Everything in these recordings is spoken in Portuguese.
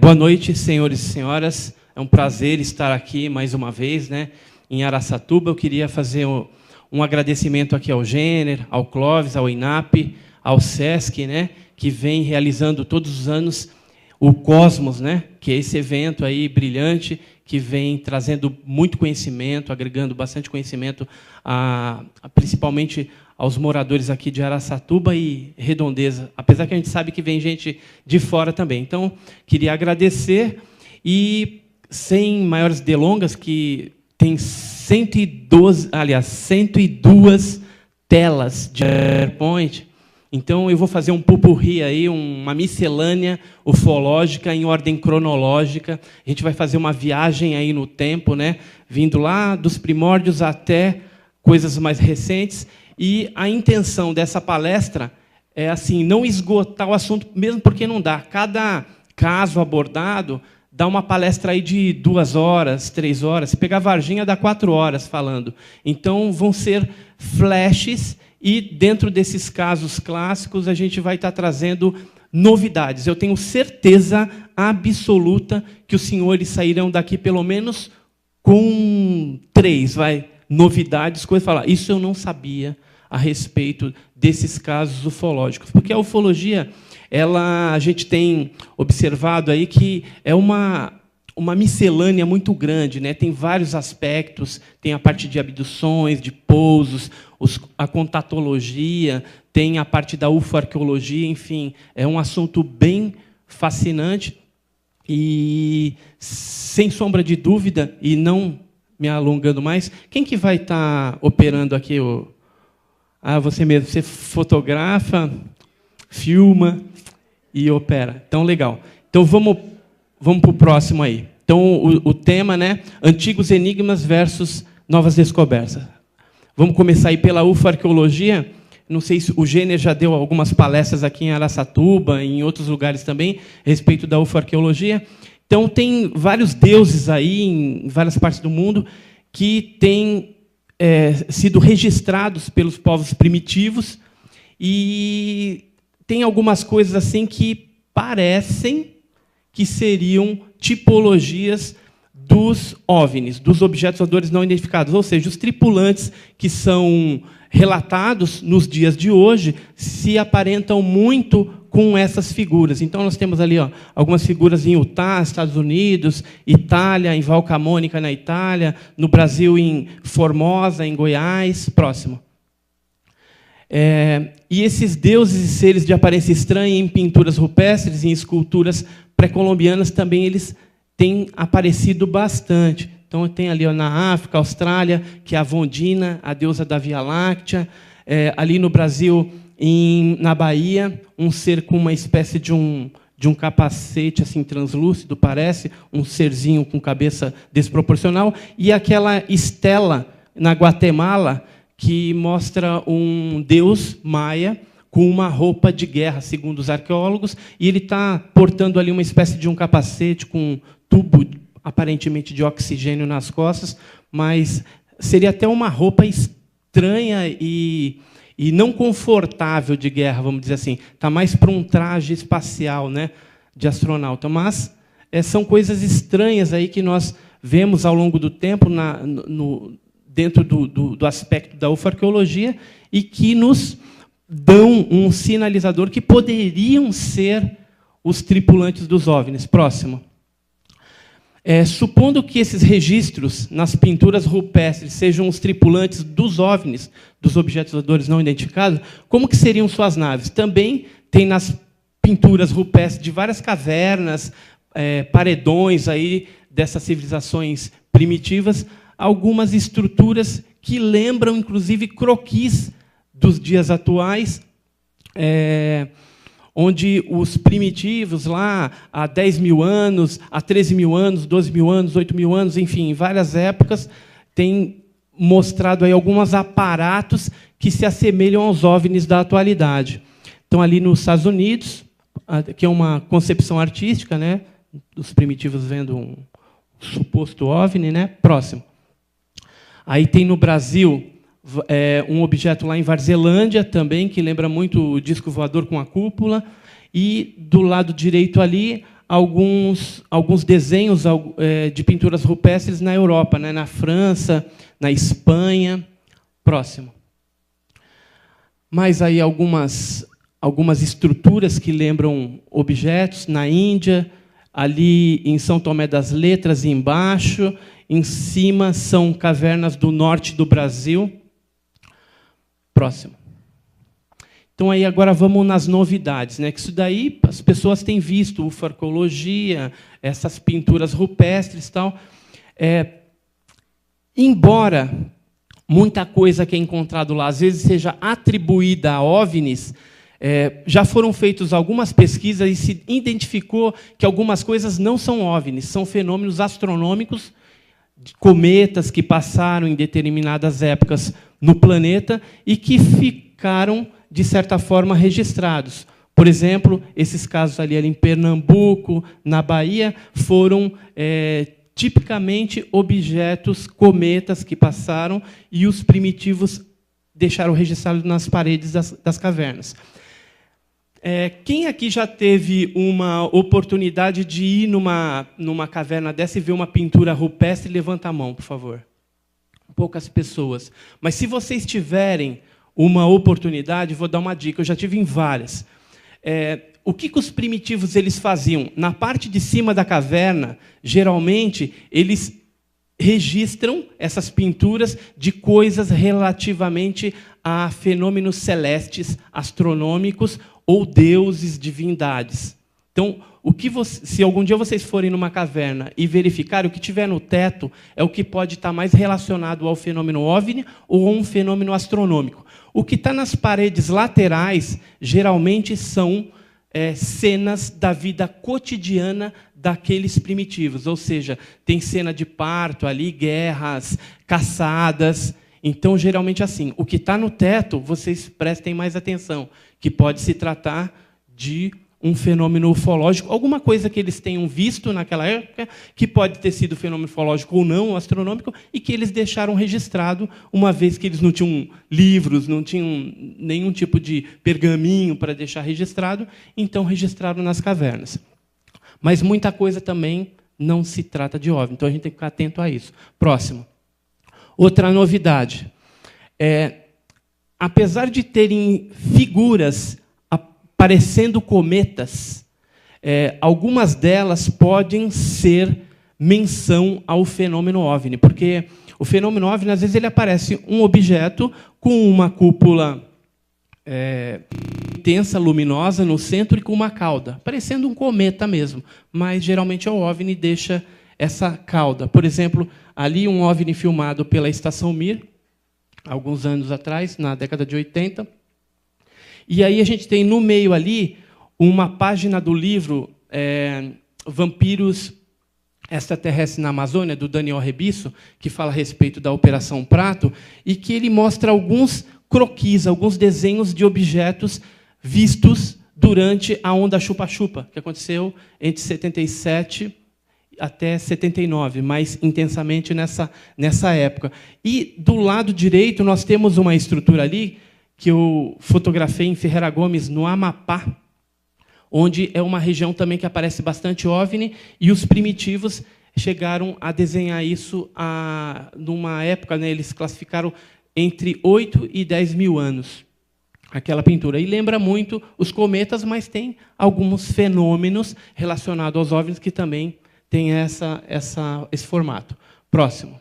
Boa noite, senhores e senhoras. É um prazer estar aqui mais uma vez, né, em Araçatuba. Eu queria fazer um agradecimento aqui ao Gêner, ao Clóvis, ao INAP, ao SESC, né, que vem realizando todos os anos o Cosmos, né, que é esse evento aí brilhante que vem trazendo muito conhecimento, agregando bastante conhecimento, principalmente aos moradores aqui de Araçatuba e Redondeza, apesar que a gente sabe que vem gente de fora também. Então, queria agradecer e, sem maiores delongas, que tem 102 telas de PowerPoint. Então, eu vou fazer um pupurri aí, uma miscelânea ufológica em ordem cronológica. A gente vai fazer uma viagem aí no tempo, né, vindo lá dos primórdios até coisas mais recentes. E a intenção dessa palestra é assim, não esgotar o assunto, mesmo porque não dá. Cada caso abordado dá uma palestra aí de 2 horas, 3 horas. Se pegar Varginha, dá 4 horas falando. Então, vão ser flashes, e dentro desses casos clássicos, a gente vai estar trazendo novidades. Eu tenho certeza absoluta que os senhores sairão daqui, pelo menos, com 3 novidades, coisas falar. Isso eu não sabia a respeito desses casos ufológicos, porque a ufologia, a gente tem observado aí que é uma miscelânea muito grande, né? Tem vários aspectos, tem a parte de abduções, de pousos, a contatologia, tem a parte da ufoarqueologia, enfim, é um assunto bem fascinante e, sem sombra de dúvida, e não me alongando mais, quem que vai estar operando aqui? Você mesmo. Você fotografa, filma e opera. Então, legal. Então, vamos para o próximo aí. Então, o tema, né? Antigos enigmas versus novas descobertas. Vamos começar aí pela ufoarqueologia. Não sei se o Gêner já deu algumas palestras aqui em Araçatuba, em outros lugares também, a respeito da ufoarqueologia. Então, tem vários deuses aí, em várias partes do mundo, que têm sido registrados pelos povos primitivos, e tem algumas coisas assim que parecem que seriam tipologias dos OVNIs, dos objetos voadores não identificados, ou seja, os tripulantes que são relatados nos dias de hoje se aparentam muito com essas figuras. Então, nós temos ali algumas figuras em Utah, Estados Unidos, Itália, em Valcamonica, na Itália, no Brasil, em Formosa, em Goiás. Próximo. E esses deuses e seres de aparência estranha em pinturas rupestres, em esculturas pré-colombianas, também eles têm aparecido bastante. Então, tem ali na África, Austrália, que é a Vondina, a deusa da Via Láctea. Ali no Brasil, na Bahia, um ser com uma espécie de um capacete assim translúcido, parece, um serzinho com cabeça desproporcional. E aquela estela na Guatemala, que mostra um deus maia com uma roupa de guerra, segundo os arqueólogos, e ele está portando ali uma espécie de um capacete com um tubo, aparentemente, de oxigênio nas costas, mas seria até uma roupa estranha e não confortável de guerra, vamos dizer assim. Está mais para um traje espacial, né, de astronauta. Mas são coisas estranhas aí que nós vemos ao longo do tempo dentro do aspecto da ufoarqueologia e que nos dão um sinalizador que poderiam ser os tripulantes dos OVNIs. Próximo. Supondo que esses registros nas pinturas rupestres sejam os tripulantes dos OVNIs, dos objetos voadores não identificados, como que seriam suas naves? Também tem nas pinturas rupestres de várias cavernas, paredões aí dessas civilizações primitivas, algumas estruturas que lembram, inclusive, croquis dos dias atuais, onde os primitivos, lá há 10 mil anos, há 13 mil anos, 12 mil anos, 8 mil anos, enfim, em várias épocas, têm mostrado aí alguns aparatos que se assemelham aos OVNIs da atualidade. Então, ali nos Estados Unidos, que é uma concepção artística, né, dos primitivos vendo um suposto OVNI, né? Próximo. Aí tem no Brasil um objeto lá em Varzelândia também, que lembra muito o disco voador com a cúpula. E, do lado direito ali, alguns desenhos de pinturas rupestres na Europa, né? Na França, na Espanha. Próximo. Mais aí algumas estruturas que lembram objetos. Na Índia, ali em São Tomé das Letras, embaixo. Em cima são cavernas do norte do Brasil. Próximo. Então, aí agora vamos nas novidades, né? Que isso daí as pessoas têm visto, ufarcologia, essas pinturas rupestres e tal. Embora muita coisa que é encontrado lá, às vezes, seja atribuída a OVNIs, já foram feitas algumas pesquisas e se identificou que algumas coisas não são OVNIs, são fenômenos astronômicos, de cometas que passaram em determinadas épocas no planeta e que ficaram, de certa forma, registrados. Por exemplo, esses casos ali em Pernambuco, na Bahia, foram tipicamente objetos, cometas que passaram e os primitivos deixaram registrados nas paredes das cavernas. Quem aqui já teve uma oportunidade de ir numa caverna dessa e ver uma pintura rupestre? Levanta a mão, por favor. Poucas pessoas. Mas, se vocês tiverem uma oportunidade, vou dar uma dica, eu já tive em várias. O que os primitivos eles faziam? Na parte de cima da caverna, geralmente, eles registram essas pinturas de coisas relativamente a fenômenos celestes, astronômicos, ou deuses, divindades. Então, se algum dia vocês forem numa caverna e verificarem, o que tiver no teto é o que pode estar mais relacionado ao fenômeno OVNI ou a um fenômeno astronômico. O que está nas paredes laterais, geralmente, são cenas da vida cotidiana daqueles primitivos. Ou seja, tem cena de parto ali, guerras, caçadas. Então, geralmente, assim, o que está no teto, vocês prestem mais atenção, que pode se tratar de um fenômeno ufológico, alguma coisa que eles tenham visto naquela época, que pode ter sido fenômeno ufológico ou não, astronômico, e que eles deixaram registrado, uma vez que eles não tinham livros, não tinham nenhum tipo de pergaminho para deixar registrado, então registraram nas cavernas. Mas muita coisa também não se trata de OVNI, então a gente tem que ficar atento a isso. Próximo. Outra novidade. Apesar de terem figuras parecendo cometas, algumas delas podem ser menção ao fenômeno OVNI, porque o fenômeno OVNI, às vezes, ele aparece um objeto com uma cúpula intensa, luminosa, no centro e com uma cauda, parecendo um cometa mesmo, mas, geralmente, o OVNI deixa essa cauda. Por exemplo, ali um OVNI filmado pela Estação Mir, alguns anos atrás, na década de 80. E aí a gente tem, no meio ali, uma página do livro Vampiros Extraterrestres na Amazônia, do Daniel Rebisso, que fala a respeito da Operação Prato, e que ele mostra alguns croquis, alguns desenhos de objetos vistos durante a onda chupa-chupa, que aconteceu entre 77 até 79, mais intensamente nessa época. E, do lado direito, nós temos uma estrutura ali, que eu fotografei em Ferreira Gomes, no Amapá, onde é uma região também que aparece bastante OVNI, e os primitivos chegaram a desenhar isso numa época, né, eles classificaram entre 8 e 10 mil anos, aquela pintura. E lembra muito os cometas, mas tem alguns fenômenos relacionados aos OVNIs que também têm esse formato. Próximo.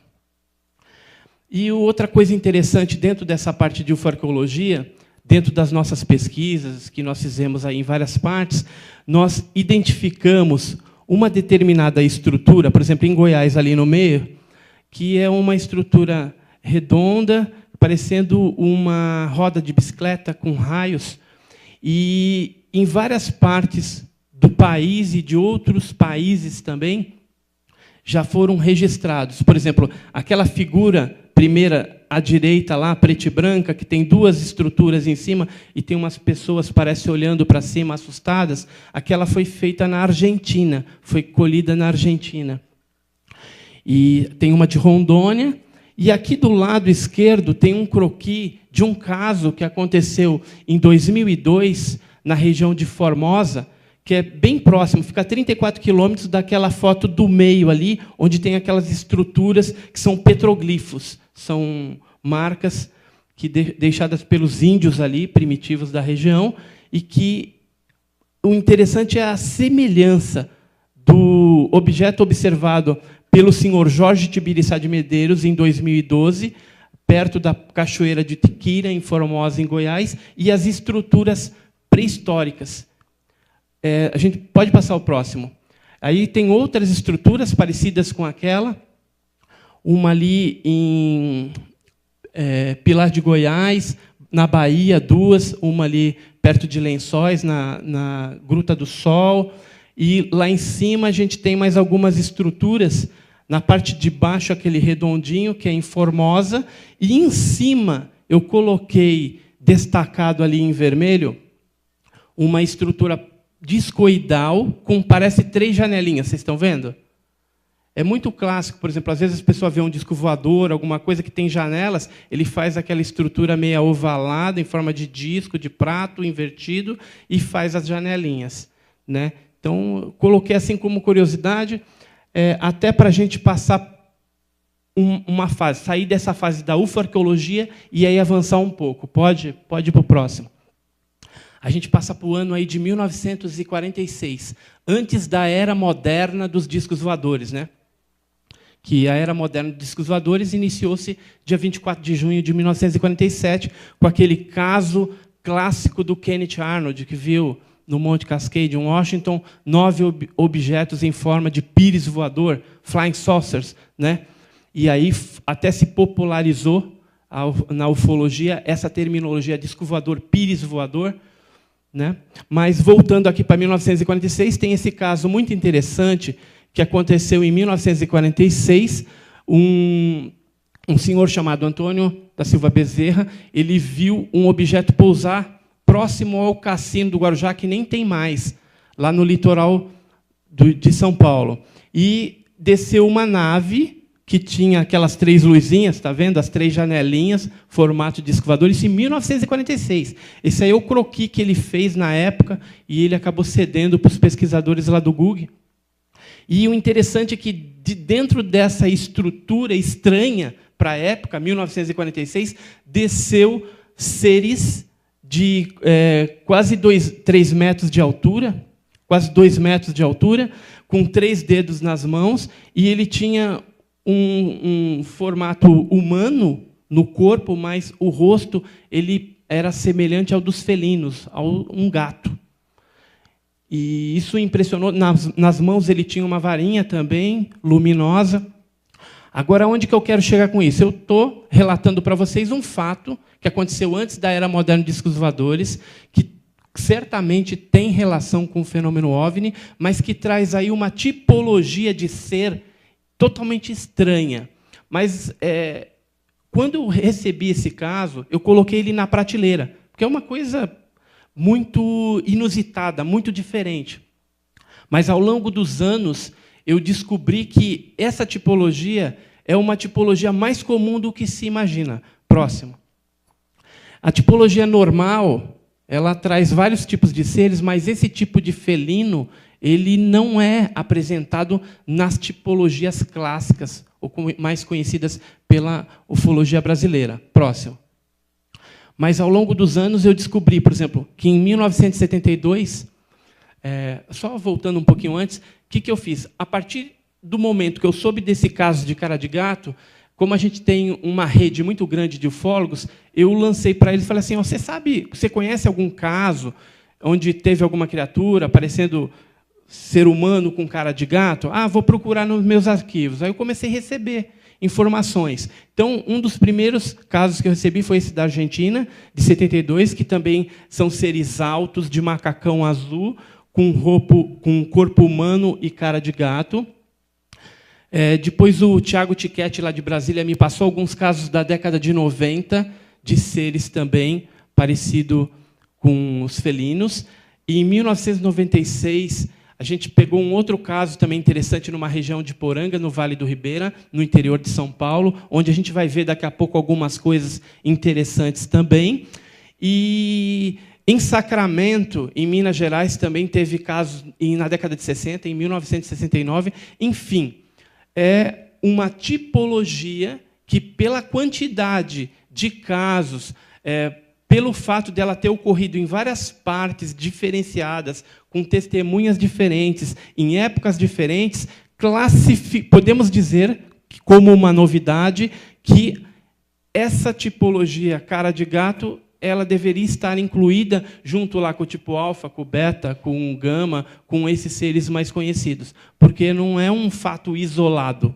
E outra coisa interessante dentro dessa parte de ufarcologia, dentro das nossas pesquisas, que nós fizemos aí em várias partes, nós identificamos uma determinada estrutura, por exemplo, em Goiás, ali no meio, que é uma estrutura redonda, parecendo uma roda de bicicleta com raios, e em várias partes do país e de outros países também já foram registrados. Por exemplo, aquela figura primeira à direita lá, preta e branca, que tem duas estruturas em cima e tem umas pessoas, parece, olhando para cima, assustadas, aquela foi feita na Argentina, foi colhida na Argentina. E tem uma de Rondônia, e aqui do lado esquerdo tem um croquis de um caso que aconteceu em 2002, na região de Formosa, que é bem próximo, fica a 34 quilômetros daquela foto do meio ali, onde tem aquelas estruturas que são petroglifos, são marcas que deixadas pelos índios ali, primitivos da região, e que o interessante é a semelhança do objeto observado pelo senhor Jorge Tibiriçá de Medeiros, em 2012, perto da Cachoeira de Tiquira, em Formosa, em Goiás, e as estruturas pré-históricas. A gente pode passar o próximo. Aí tem outras estruturas parecidas com aquela, uma ali em Pilar de Goiás, na Bahia, duas, uma ali perto de Lençóis, na Gruta do Sol, e lá em cima a gente tem mais algumas estruturas, na parte de baixo aquele redondinho, que é em Formosa, e em cima eu coloquei, destacado ali em vermelho, uma estrutura discoidal, com, parece 3 janelinhas, vocês estão vendo? É muito clássico, por exemplo, às vezes a pessoa vê um disco voador, alguma coisa que tem janelas, ele faz aquela estrutura meia ovalada, em forma de disco, de prato, invertido, e faz as janelinhas, né? Então, coloquei assim como curiosidade, até para a gente passar uma fase, sair dessa fase da ufarqueologia e aí avançar um pouco. Pode ir para o próximo. A gente passa para o ano aí de 1946, antes da era moderna dos discos voadores, né? Que a era moderna dos discos voadores iniciou-se dia 24 de junho de 1947, com aquele caso clássico do Kenneth Arnold, que viu no Monte Cascade, em Washington, 9 objetos em forma de píris voador, flying saucers, né? E aí até se popularizou na ufologia essa terminologia disco voador, píris voador, né? Mas, voltando aqui para 1946, tem esse caso muito interessante que aconteceu em 1946. Um senhor chamado Antônio da Silva Bezerra, ele viu um objeto pousar próximo ao cassino do Guarujá, que nem tem mais, lá no litoral de São Paulo. E desceu uma nave que tinha aquelas 3 luzinhas, está vendo? As 3 janelinhas, formato de disco voador, isso em 1946. Esse aí é o croquis que ele fez na época, e ele acabou cedendo para os pesquisadores lá do GUG. E o interessante é que, dentro dessa estrutura estranha para a época, 1946, desceu seres de quase 3 metros de altura, quase 2 metros de altura, com 3 dedos nas mãos, e ele tinha um formato humano no corpo, mas o rosto ele era semelhante ao dos felinos, a um gato. E isso impressionou. Nas mãos ele tinha uma varinha também, luminosa. Agora, onde que eu quero chegar com isso? Eu estou relatando para vocês um fato que aconteceu antes da era moderna de discos voadores, que certamente tem relação com o fenômeno OVNI, mas que traz aí uma tipologia de ser totalmente estranha. Mas, quando eu recebi esse caso, eu coloquei ele na prateleira, porque é uma coisa muito inusitada, muito diferente. Mas, ao longo dos anos, eu descobri que essa tipologia é uma tipologia mais comum do que se imagina. Próximo. A tipologia normal, ela traz vários tipos de seres, mas esse tipo de felino ele não é apresentado nas tipologias clássicas, ou mais conhecidas pela ufologia brasileira. Próximo. Mas, ao longo dos anos, eu descobri, por exemplo, que em 1972, só voltando um pouquinho antes, o que eu fiz? A partir do momento que eu soube desse caso de cara de gato, como a gente tem uma rede muito grande de ufólogos, eu lancei para eles e falei assim, você conhece algum caso onde teve alguma criatura aparecendo ser humano com cara de gato? Vou procurar nos meus arquivos. Aí eu comecei a receber informações. Então, um dos primeiros casos que eu recebi foi esse da Argentina, de 72, que também são seres altos, de macacão azul, com corpo humano e cara de gato. Depois, o Tiago Tiquete, lá de Brasília, me passou alguns casos da década de 90, de seres também parecido com os felinos. E, em 1996, a gente pegou um outro caso também interessante numa região de Poranga, no Vale do Ribeira, no interior de São Paulo, onde a gente vai ver daqui a pouco algumas coisas interessantes também. E Em Sacramento, em Minas Gerais, também teve casos na década de 60, em 1969. Enfim, é uma tipologia que, pela quantidade de casos, pelo fato dela ter ocorrido em várias partes diferenciadas, com testemunhas diferentes, em épocas diferentes, podemos dizer, como uma novidade, que essa tipologia cara de gato ela deveria estar incluída junto lá com o tipo alfa, com o beta, com o gama, com esses seres mais conhecidos, porque não é um fato isolado.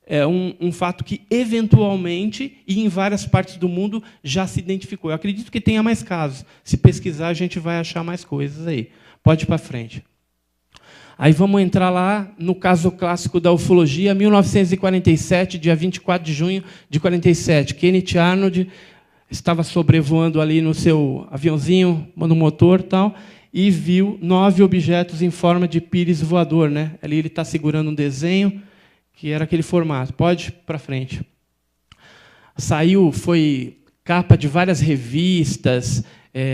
É um fato que, eventualmente, e em várias partes do mundo, já se identificou. Eu acredito que tenha mais casos. Se pesquisar, a gente vai achar mais coisas aí. Pode ir para frente. Aí vamos entrar lá no caso clássico da ufologia, 1947, dia 24 de junho de 47. Kenneth Arnold estava sobrevoando ali no seu aviãozinho, no motor, tal, e viu 9 objetos em forma de pires voador, né? Ali ele está segurando um desenho, que era aquele formato. Pode ir para frente. Foi capa de várias revistas,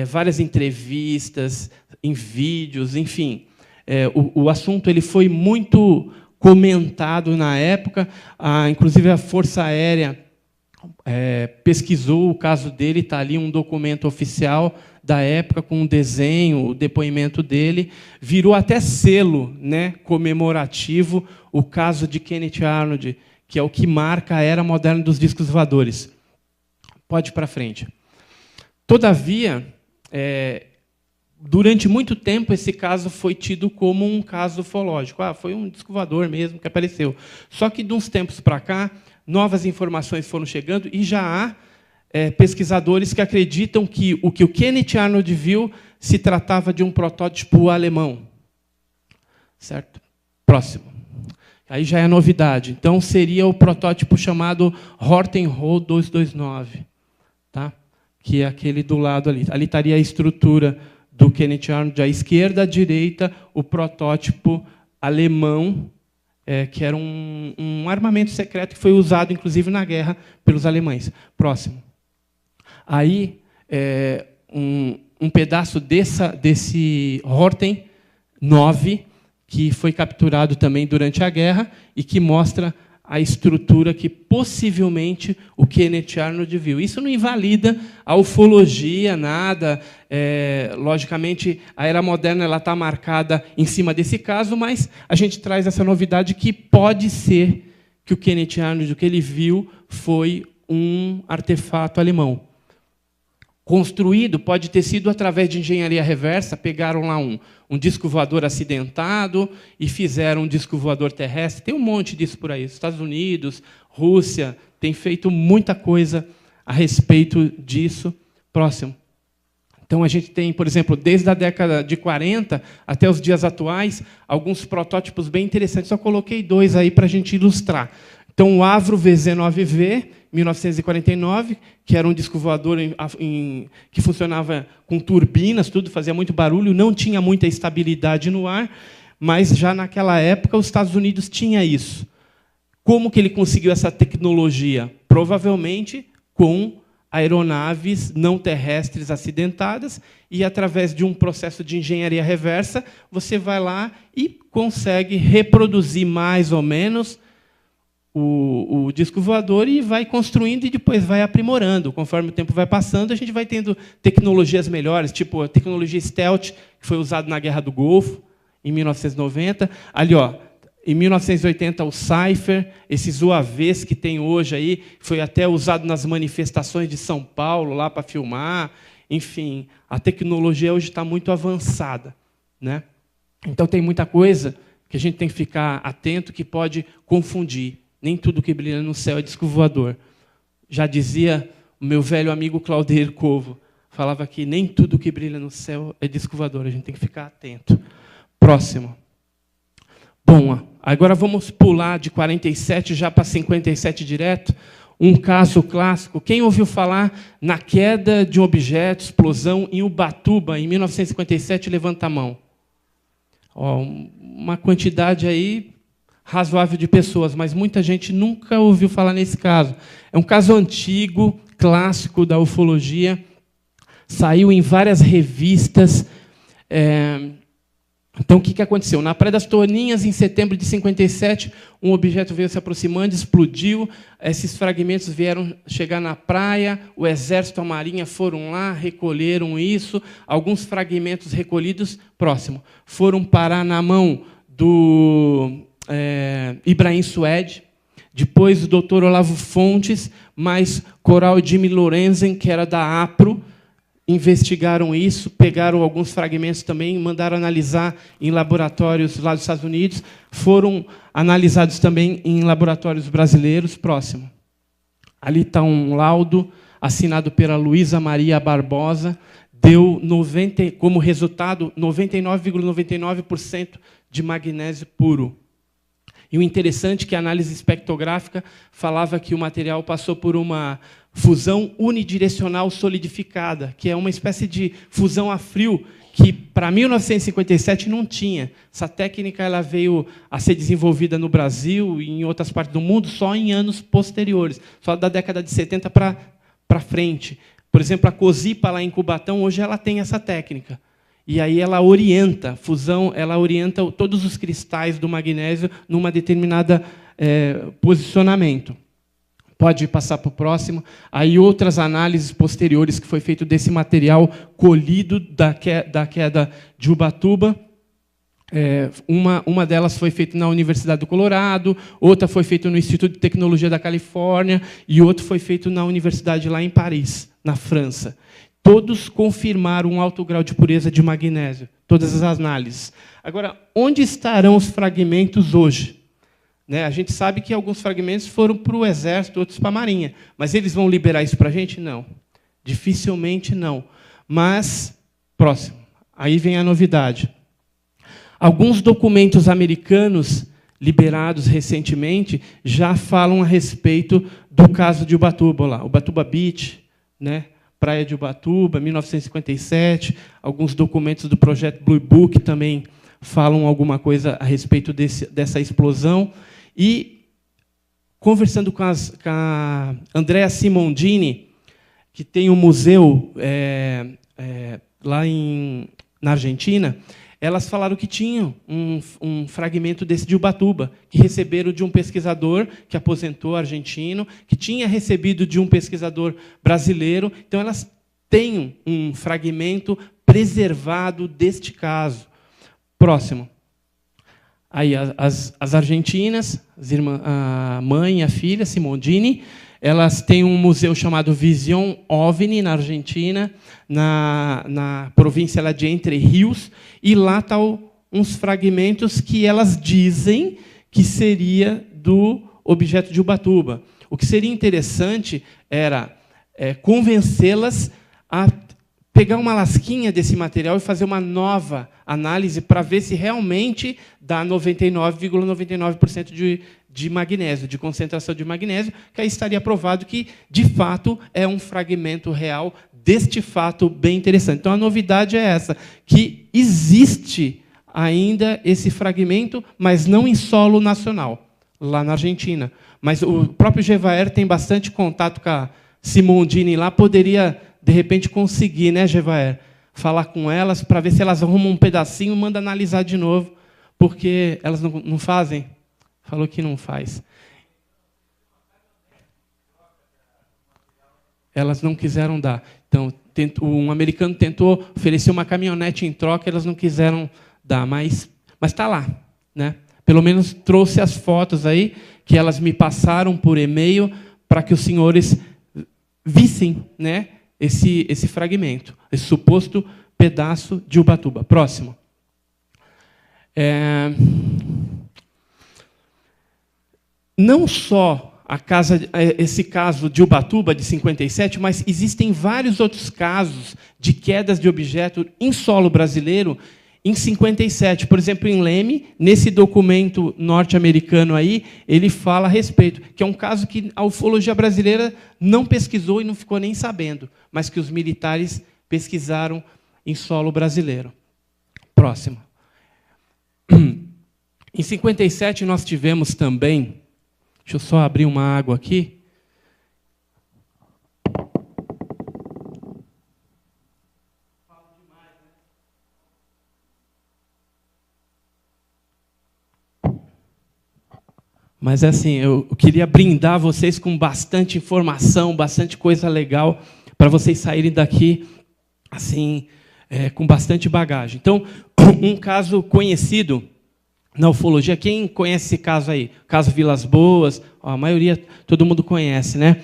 várias entrevistas, em vídeos, enfim. O assunto ele foi muito comentado na época, inclusive a Força Aérea pesquisou o caso dele, está ali um documento oficial da época, com um desenho, o depoimento dele, virou até selo, né, comemorativo, o caso de Kenneth Arnold, que é o que marca a era moderna dos discos voadores. Pode ir para frente. Todavia, durante muito tempo, esse caso foi tido como um caso ufológico. Foi um disco voador mesmo que apareceu. Só que, de uns tempos para cá, novas informações foram chegando e já há pesquisadores que acreditam que o Kenneth Arnold viu se tratava de um protótipo alemão. Certo? Próximo. Aí já é novidade. Então, seria o protótipo chamado Hortenho 229, tá? Que é aquele do lado ali. Ali estaria a estrutura do Kenneth Arnold à esquerda, à direita, o protótipo alemão, que era um armamento secreto que foi usado, inclusive, na guerra pelos alemães. Próximo. Aí, um pedaço desse Horten 9, que foi capturado também durante a guerra e que mostra a estrutura que, possivelmente, o Kenneth Arnold viu. Isso não invalida a ufologia, nada. Logicamente, a era moderna está marcada em cima desse caso, mas a gente traz essa novidade que pode ser que o Kenneth Arnold, o que ele viu, foi um artefato alemão. Construído, pode ter sido através de engenharia reversa, pegaram lá um disco voador acidentado e fizeram um disco voador terrestre. Tem um monte disso por aí. Estados Unidos, Rússia, tem feito muita coisa a respeito disso. Próximo. Então, a gente tem, por exemplo, desde a década de 40 até os dias atuais, alguns protótipos bem interessantes. Só coloquei 2 aí para a gente ilustrar. Então, o Avro VZ9V, 1949, que era um disco voador que funcionava com turbinas, tudo, fazia muito barulho, não tinha muita estabilidade no ar, mas já naquela época os Estados Unidos tinham isso. Como que ele conseguiu essa tecnologia? Provavelmente com aeronaves não terrestres acidentadas, e, através de um processo de engenharia reversa, você vai lá e consegue reproduzir mais ou menos o disco voador e vai construindo e depois vai aprimorando. Conforme o tempo vai passando, a gente vai tendo tecnologias melhores, tipo a tecnologia stealth, que foi usada na Guerra do Golfo, em 1990. Ali, em 1980, o Cypher, esses UAVs que tem hoje aí, foi até usado nas manifestações de São Paulo, lá para filmar. Enfim, a tecnologia hoje está muito avançada, né? Então, tem muita coisa que a gente tem que ficar atento, que pode confundir. Nem tudo que brilha no céu é disco voador. Já dizia o meu velho amigo Claudeir Covo, falava que nem tudo que brilha no céu é disco voador, a gente tem que ficar atento. Próximo. Bom, agora vamos pular de 47 já para 57 direto. Um caso clássico. Quem ouviu falar na queda de um objeto, explosão, em Ubatuba, em 1957, levanta a mão. Uma quantidade aí razoável de pessoas, mas muita gente nunca ouviu falar nesse caso. É um caso antigo, clássico da ufologia. saiu em várias revistas. Então, o que aconteceu? Na Praia das Toninhas, em setembro de 57, um objeto veio se aproximando, explodiu, esses fragmentos vieram chegar na praia, o Exército e a Marinha foram lá, recolheram isso, alguns fragmentos recolhidos, próximo, foram parar na mão do Ibrahim Suede, depois o doutor Olavo Fontes, mais Coral Jimmy Lorenzen, que era da APRO, investigaram isso, pegaram alguns fragmentos também, mandaram analisar em laboratórios lá dos Estados Unidos, foram analisados também em laboratórios brasileiros, próximo. Ali está um laudo assinado pela Luísa Maria Barbosa, deu como resultado 99,99% de magnésio puro. E o interessante é que a análise espectrográfica falava que o material passou por uma fusão unidirecional solidificada, que é uma espécie de fusão a frio que, para 1957, não tinha. Essa técnica ela veio a ser desenvolvida no Brasil e em outras partes do mundo só em anos posteriores, só da década de 70 para frente. Por exemplo, a COSIPA, lá em Cubatão, hoje ela tem essa técnica. E aí ela orienta, fusão, ela orienta todos os cristais do magnésio numa determinada posicionamento. Pode passar para o próximo. Aí outras análises posteriores que foi feito desse material colhido da queda de Ubatuba. Uma delas foi feita na Universidade do Colorado, outra foi feita no Instituto de Tecnologia da Califórnia e outra foi feita na Universidade lá em Paris, na França. Todos confirmaram um alto grau de pureza de magnésio, todas as análises. Agora, onde estarão os fragmentos hoje? A gente sabe que alguns fragmentos foram para o Exército, outros para a Marinha. Mas eles vão liberar isso para a gente? Não. Dificilmente não. Mas, próximo. Aí vem a novidade. Alguns documentos americanos liberados recentemente já falam a respeito do caso de Ubatuba, lá, Ubatuba Beach, Praia de Ubatuba, 1957. Alguns documentos do projeto Blue Book também falam alguma coisa a respeito dessa explosão. E, conversando com a Andrea Simondini, que tem um museu lá na Argentina, elas falaram que tinham um fragmento desse de Ubatuba, que receberam de um pesquisador que aposentou argentino, que tinha recebido de um pesquisador brasileiro. Então, elas têm um fragmento preservado deste caso. Próximo. Aí, as argentinas, a mãe e a filha, Simondini, elas têm um museu chamado Vision OVNI, na Argentina, na província lá de Entre Rios, e lá estão uns fragmentos que elas dizem que seria do objeto de Ubatuba. O que seria interessante era convencê-las a pegar uma lasquinha desse material e fazer uma nova análise para ver se realmente dá 99,99% de magnésio, de concentração de magnésio, que aí estaria provado que, de fato, é um fragmento real deste fato bem interessante. Então, a novidade é essa, que existe ainda esse fragmento, mas não em solo nacional, lá na Argentina. Mas o próprio Gevaer tem bastante contato com a Simondini lá, poderia, de repente, conseguir, Gevaer, falar com elas para ver se elas arrumam um pedacinho e mandam analisar de novo, porque elas não fazem. Falou que não faz. Elas não quiseram dar. Então, um americano tentou oferecer uma caminhonete em troca, elas não quiseram dar, mas está lá. Pelo menos trouxe as fotos aí, que elas me passaram por e-mail, para que os senhores vissem esse fragmento, esse suposto pedaço de Ubatuba. Próximo. Não só esse caso de Ubatuba, de 57, mas existem vários outros casos de quedas de objeto em solo brasileiro em 57. Por exemplo, em Leme, nesse documento norte-americano aí, ele fala a respeito, que é um caso que a ufologia brasileira não pesquisou e não ficou nem sabendo, mas que os militares pesquisaram em solo brasileiro. Próximo. Em 57, nós tivemos também... Deixa eu só abrir uma água aqui. Mas, assim, eu queria brindar vocês com bastante informação, bastante coisa legal, para vocês saírem daqui assim, com bastante bagagem. Então, um caso conhecido na ufologia, quem conhece esse caso aí? Caso Vilas Boas, a maioria, todo mundo conhece, né?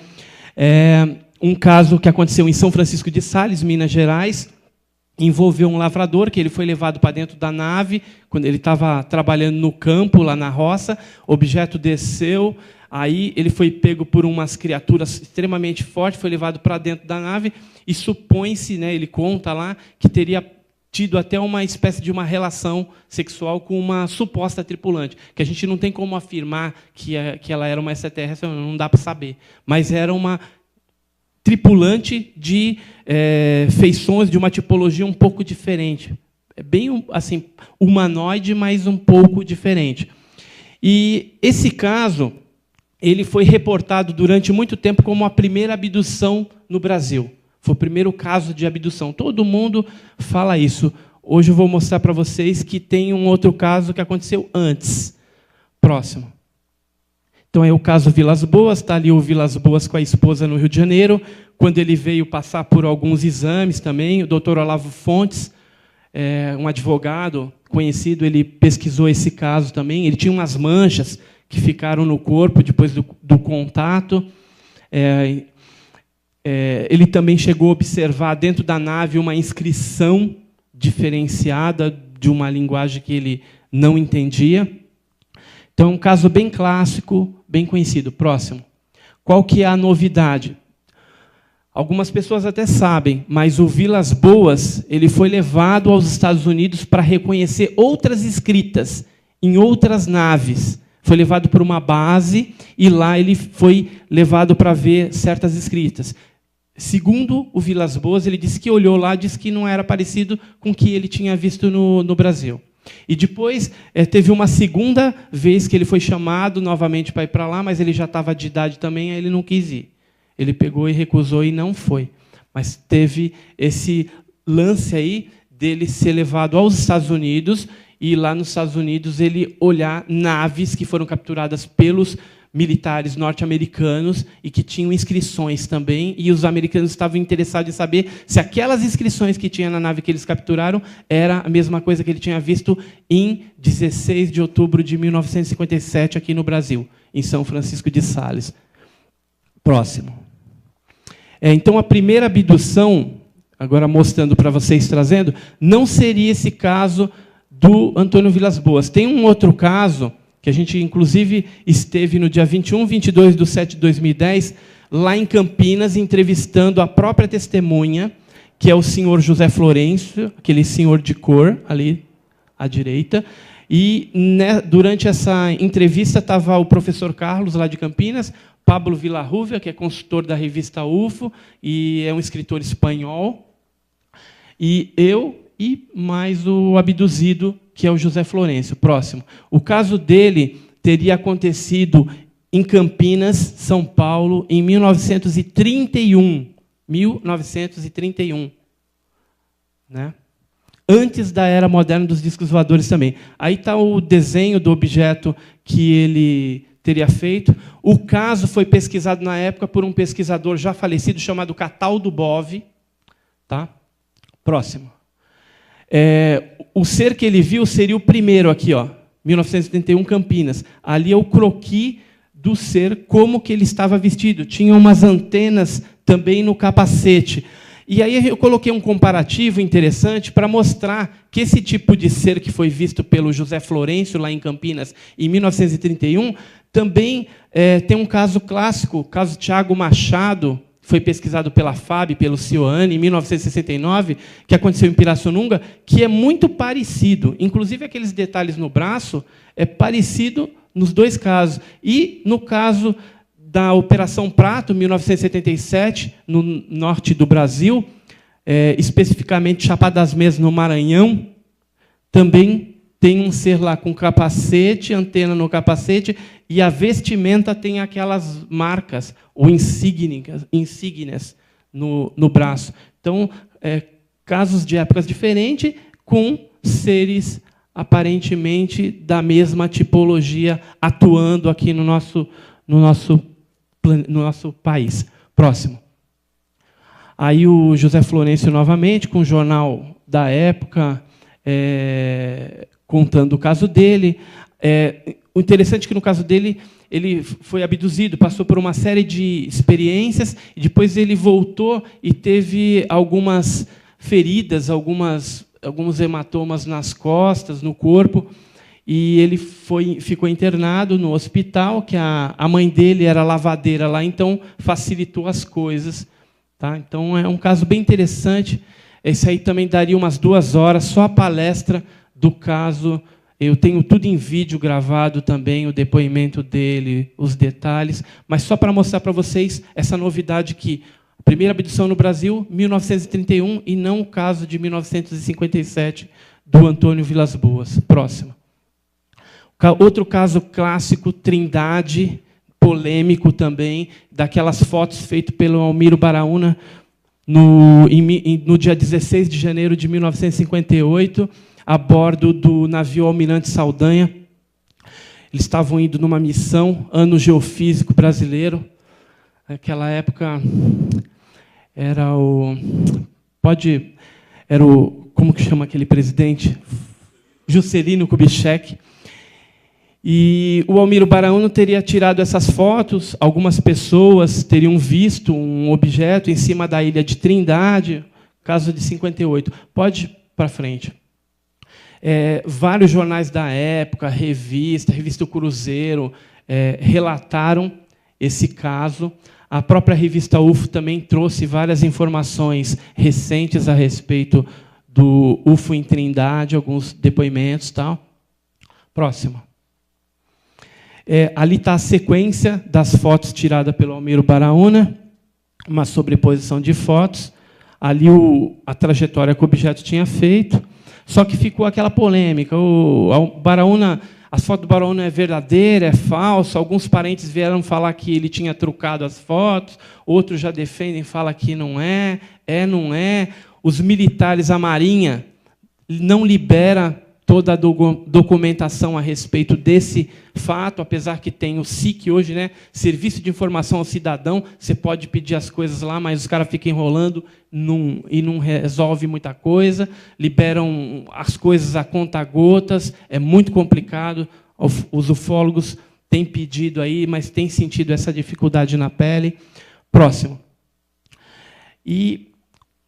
Um caso que aconteceu em São Francisco de Sales, Minas Gerais, envolveu um lavrador que ele foi levado para dentro da nave, quando ele estava trabalhando no campo, lá na roça, o objeto desceu, aí ele foi pego por umas criaturas extremamente fortes, foi levado para dentro da nave, e supõe-se, né, ele conta lá, que teria tido até uma espécie de uma relação sexual com uma suposta tripulante, que a gente não tem como afirmar que ela era uma extraterrestre, não dá para saber, mas era uma tripulante de feições, de uma tipologia um pouco diferente. É bem assim, humanoide, mas um pouco diferente. E esse caso ele foi reportado durante muito tempo como a primeira abdução no Brasil. Foi o primeiro caso de abdução. Todo mundo fala isso. Hoje eu vou mostrar para vocês que tem um outro caso que aconteceu antes. Próximo. Então, é o caso Vilas Boas, está ali o Vilas Boas com a esposa no Rio de Janeiro, quando ele veio passar por alguns exames também, o doutor Olavo Fontes, um advogado conhecido, ele pesquisou esse caso também, ele tinha umas manchas que ficaram no corpo depois do contato. Ele também chegou a observar dentro da nave uma inscrição diferenciada de uma linguagem que ele não entendia. Então, é um caso bem clássico, bem conhecido. Próximo. Qual que é a novidade? Algumas pessoas até sabem, mas o Vilas Boas ele foi levado aos Estados Unidos para reconhecer outras escritas em outras naves. Foi levado para uma base e lá ele foi levado para ver certas escritas. Segundo o Vilas Boas, ele disse que olhou lá, disse que não era parecido com o que ele tinha visto no Brasil. E depois teve uma segunda vez que ele foi chamado novamente para ir para lá, mas ele já estava de idade também, aí ele não quis ir. Ele pegou e recusou e não foi. Mas teve esse lance aí dele ser levado aos Estados Unidos e lá nos Estados Unidos ele olhar naves que foram capturadas pelos militares norte-americanos e que tinham inscrições também, e os americanos estavam interessados em saber se aquelas inscrições que tinha na nave que eles capturaram era a mesma coisa que ele tinha visto em 16 de outubro de 1957 aqui no Brasil, em São Francisco de Sales. Próximo. Então, a primeira abdução, agora mostrando para vocês, trazendo, não seria esse caso do Antônio Vilas Boas. Tem um outro caso que a gente, inclusive, esteve no dia 21, 22 de 7 de 2010, lá em Campinas, entrevistando a própria testemunha, que é o senhor José Florencio, aquele senhor de cor, ali à direita. E, durante essa entrevista, estava o professor Carlos, lá de Campinas, Pablo Villarrubia, que é consultor da revista UFO, e é um escritor espanhol, e eu, e mais o abduzido, que é o José Florencio. Próximo. O caso dele teria acontecido em Campinas, São Paulo, em 1931. 1931. Né? Antes da era moderna dos discos voadores também. Aí está o desenho do objeto que ele teria feito. O caso foi pesquisado na época por um pesquisador já falecido chamado Cataldo Bove. Tá? Próximo. O ser que ele viu seria o primeiro aqui, ó, 1971, Campinas. Ali é o croquis do ser, como que ele estava vestido. Tinha umas antenas também no capacete. E aí eu coloquei um comparativo interessante para mostrar que esse tipo de ser que foi visto pelo José Florencio, lá em Campinas, em 1931, também tem um caso clássico, o caso Tiago Machado, foi pesquisado pela FAB, pelo Cioane, em 1969, que aconteceu em Pirassununga, que é muito parecido. Inclusive, aqueles detalhes no braço é parecido nos dois casos. E, no caso da Operação Prato, 1977, no norte do Brasil, especificamente Chapada das Mesas, no Maranhão, também tem um ser lá com capacete, antena no capacete, e a vestimenta tem aquelas marcas, ou insígnias no braço. Então, casos de épocas diferentes, com seres aparentemente da mesma tipologia atuando aqui no nosso país. Próximo. Aí o José Florencio, novamente, com o jornal da época, contando o caso dele. O interessante é que, no caso dele, ele foi abduzido, passou por uma série de experiências, e depois ele voltou e teve algumas feridas, alguns hematomas nas costas, no corpo, e ele ficou internado no hospital, que a mãe dele era lavadeira lá, então facilitou as coisas. Tá? Então, é um caso bem interessante. Esse aí também daria umas 2 horas, só a palestra do caso. Eu tenho tudo em vídeo gravado também, o depoimento dele, os detalhes, mas só para mostrar para vocês essa novidade que a primeira abdução no Brasil, 1931, e não o caso de 1957, do Antônio Vilas Boas. Próximo. Outro caso clássico, Trindade, polêmico também, daquelas fotos feitas pelo Almiro Baraúna no dia 16 de janeiro de 1958, a bordo do navio Almirante Saldanha. Eles estavam indo numa missão, Ano Geofísico Brasileiro. Naquela época era o... Como que chama aquele presidente? Juscelino Kubitschek. E o Almiro Baraúna teria tirado essas fotos, algumas pessoas teriam visto um objeto em cima da ilha de Trindade, caso de 58. Pode ir para frente. Vários jornais da época, revista Cruzeiro, relataram esse caso. A própria revista UFO também trouxe várias informações recentes a respeito do UFO em Trindade, alguns depoimentos. Tal. Próximo. Ali está a sequência das fotos tiradas pelo Almiro Baraúna, uma sobreposição de fotos. Ali a trajetória que o objeto tinha feito. Só que ficou aquela polêmica. As fotos do Baraúna é verdadeira, é falsa. Alguns parentes vieram falar que ele tinha trucado as fotos, outros já defendem, falam que não é, não é. Os militares, a Marinha, não libera toda a documentação a respeito desse fato, apesar que tem o SIC hoje, né, Serviço de Informação ao Cidadão, você pode pedir as coisas lá, mas os caras ficam enrolando e não resolve muita coisa, liberam as coisas a conta-gotas, é muito complicado, os ufólogos têm pedido aí, mas têm sentido essa dificuldade na pele. Próximo. E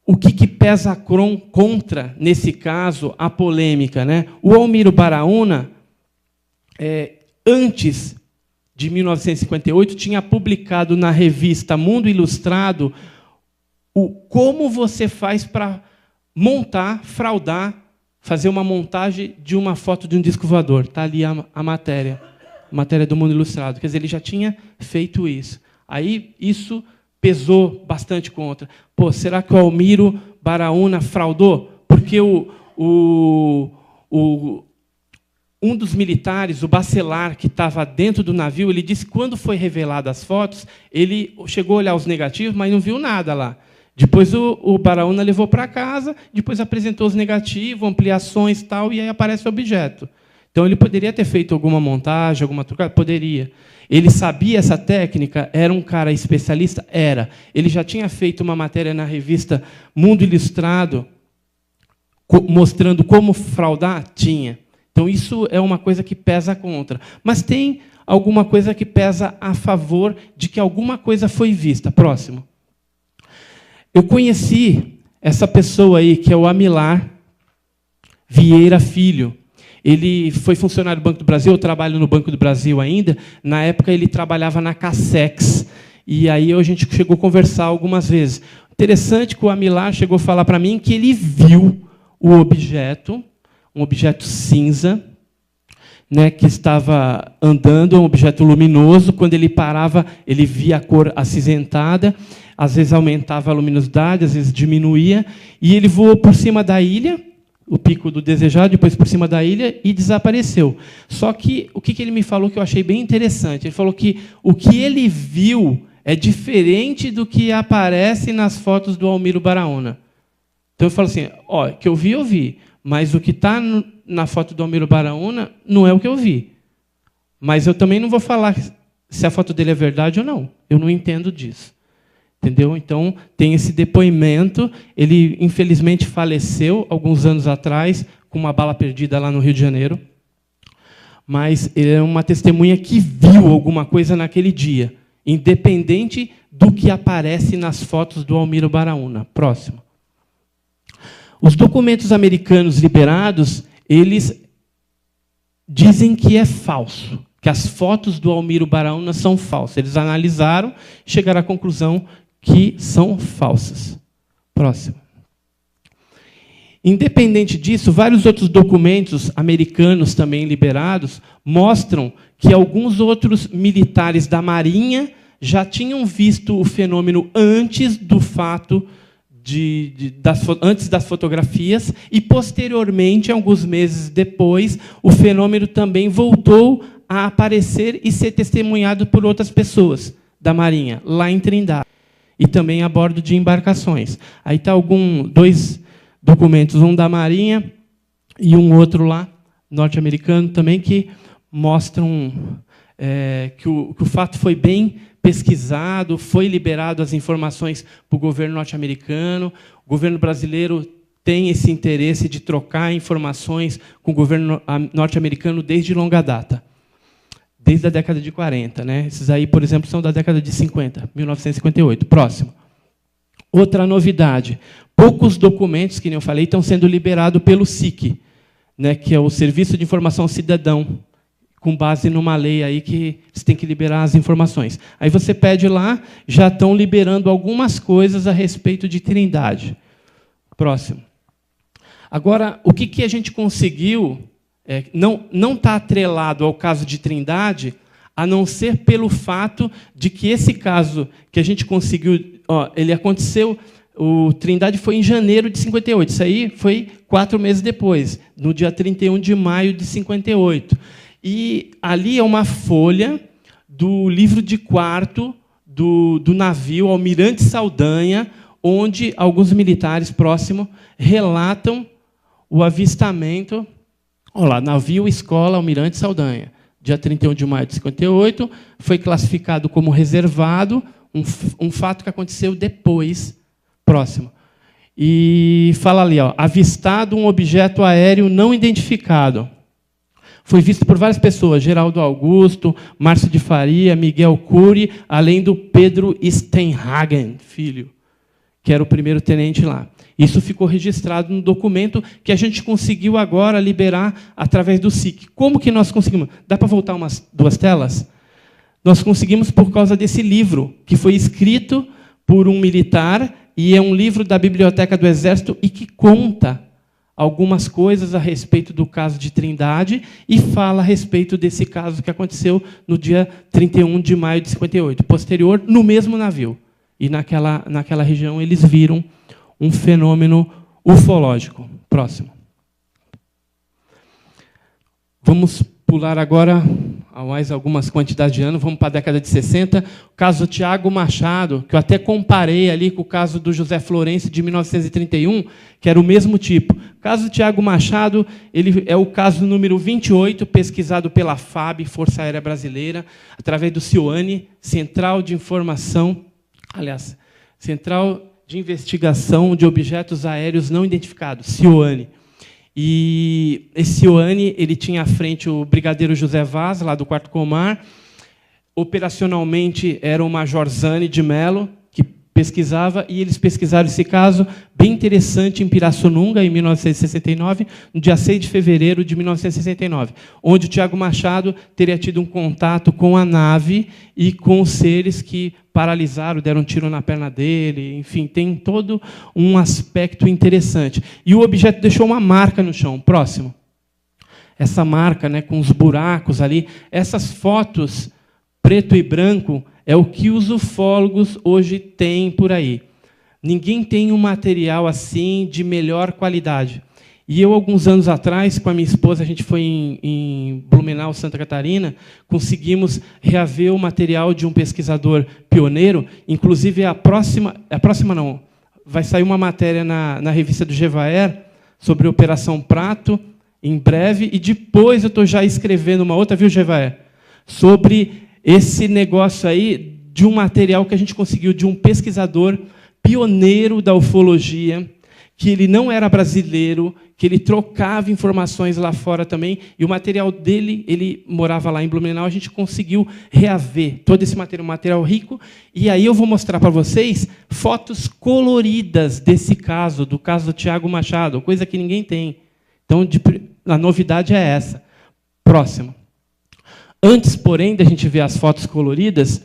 o que pesa contra, nesse caso, a polêmica? Né? O Almiro Baraúna, antes de 1958, tinha publicado na revista Mundo Ilustrado como você faz para montar, fraudar, fazer uma montagem de uma foto de um disco voador. Está ali a matéria do Mundo Ilustrado. Quer dizer, ele já tinha feito isso. Aí, isso pesou bastante contra. Pô, será que o Almiro Baraúna fraudou? Porque um dos militares, o Bacelar, que estava dentro do navio, ele disse que, quando foi reveladas as fotos, ele chegou a olhar os negativos, mas não viu nada lá. Depois o Baraúna levou para casa, depois apresentou os negativos, ampliações e tal, e aí aparece o objeto. Então, ele poderia ter feito alguma montagem, alguma trucada? Poderia. Ele sabia essa técnica? Era um cara especialista? Era. Ele já tinha feito uma matéria na revista Mundo Ilustrado, mostrando como fraudar? Tinha. Então, isso é uma coisa que pesa contra. Mas tem alguma coisa que pesa a favor de que alguma coisa foi vista. Próximo. Eu conheci essa pessoa aí, que é o Amilar Vieira Filho. Ele foi funcionário do Banco do Brasil, eu trabalho no Banco do Brasil ainda. Na época, ele trabalhava na Cassex. E aí a gente chegou a conversar algumas vezes. Interessante que o Amilar chegou a falar para mim que ele viu o objeto, um objeto cinza, né, que estava andando, um objeto luminoso. Quando ele parava, ele via a cor acinzentada. Às vezes aumentava a luminosidade, às vezes diminuía. E ele voou por cima da ilha, o Pico do Desejado, depois por cima da ilha, e desapareceu. Só que o que ele me falou que eu achei bem interessante? Ele falou que o que ele viu é diferente do que aparece nas fotos do Almiro Baraúna. Então, eu falo assim, ó, que eu vi, Mas o que está na foto do Almiro Baraúna não é o que eu vi. Mas eu também não vou falar se a foto dele é verdade ou não. Eu não entendo disso. Entendeu? Então, tem esse depoimento. Ele, infelizmente, faleceu alguns anos atrás, com uma bala perdida lá no Rio de Janeiro. Mas ele é uma testemunha que viu alguma coisa naquele dia, independente do que aparece nas fotos do Almiro Baraúna. Próximo. Os documentos americanos liberados, eles dizem que é falso, que as fotos do Almiro Baraúna são falsas. Eles analisaram e chegaram à conclusão que são falsas. Próximo. Independente disso, vários outros documentos americanos também liberados mostram que alguns outros militares da Marinha já tinham visto o fenômeno antes do fato, antes das fotografias, e, posteriormente, alguns meses depois, o fenômeno também voltou a aparecer e ser testemunhado por outras pessoas da Marinha, lá em Trindade, e também a bordo de embarcações. Aí está dois documentos, um da Marinha e um outro lá, norte-americano também, que mostram que o fato foi bem pesquisado, foi liberado as informações para o governo norte-americano. O governo brasileiro tem esse interesse de trocar informações com o governo norte-americano desde longa data, desde a década de 40. Né? Esses aí, por exemplo, são da década de 50, 1958. Próximo. Outra novidade. Poucos documentos, que nem eu falei, estão sendo liberados pelo SIC, né, que é o Serviço de Informação Cidadão, com base numa lei aí que você tem que liberar as informações. Aí você pede lá, já estão liberando algumas coisas a respeito de Trindade. Próximo. Agora, o que a gente conseguiu, não está atrelado ao caso de Trindade, a não ser pelo fato de que esse caso que a gente conseguiu, ele aconteceu, o Trindade foi em janeiro de 58, isso aí foi 4 meses depois, no dia 31 de maio de 58. E ali é uma folha do livro de quarto do navio Almirante Saldanha, onde alguns militares próximos relatam o avistamento. Olha lá, navio Escola Almirante Saldanha, dia 31 de maio de 58, foi classificado como reservado, um fato que aconteceu depois. Próximo. E fala ali, avistado um objeto aéreo não identificado. Foi visto por várias pessoas, Geraldo Augusto, Márcio de Faria, Miguel Cury, além do Pedro Steinhagen, filho, que era o primeiro tenente lá. Isso ficou registrado no documento que a gente conseguiu agora liberar através do SIC. Como que nós conseguimos? Dá para voltar umas 2 telas? Nós conseguimos por causa desse livro, que foi escrito por um militar, e é um livro da Biblioteca do Exército e que conta algumas coisas a respeito do caso de Trindade e fala a respeito desse caso que aconteceu no dia 31 de maio de 58, posterior, no mesmo navio. E naquela região eles viram um fenômeno ufológico. Próximo. Vamos pular agora a mais algumas quantidades de anos, vamos para a década de 60. O caso Tiago Machado, que eu até comparei ali com o caso do José Florencio, de 1931, que era o mesmo tipo. O caso Tiago Machado, ele é o caso número 28, pesquisado pela FAB, Força Aérea Brasileira, através do CIOANI, Central de Investigação de Objetos Aéreos Não Identificados, CIOANI. E esse CIOANI, ele tinha à frente o brigadeiro José Vaz, lá do 4º Comar. Operacionalmente, era o major Zani de Mello, que pesquisava, e eles pesquisaram esse caso bem interessante em Pirassununga, em 1969, no dia 6 de fevereiro de 1969, onde o Tiago Machado teria tido um contato com a nave e com os seres que paralisaram, deram um tiro na perna dele, enfim, tem todo um aspecto interessante. E o objeto deixou uma marca no chão. Próximo. Essa marca, né, com os buracos ali, essas fotos preto e branco é o que os ufólogos hoje têm por aí. Ninguém tem um material assim de melhor qualidade. E eu, alguns anos atrás, com a minha esposa, a gente foi em Blumenau, Santa Catarina, conseguimos reaver o material de um pesquisador pioneiro, inclusive vai sair uma matéria na revista do Jevaer sobre a Operação Prato, em breve, e depois eu estou já escrevendo uma outra, viu, Jevaé? Sobre esse negócio aí de um material que a gente conseguiu de um pesquisador pioneiro da ufologia, que ele não era brasileiro, que ele trocava informações lá fora também, e o material dele, ele morava lá em Blumenau, a gente conseguiu reaver todo esse material, um material rico, e aí eu vou mostrar para vocês fotos coloridas desse caso, do caso do Tiago Machado, coisa que ninguém tem. Então, a novidade é essa. Próximo. Antes, porém, da gente ver as fotos coloridas,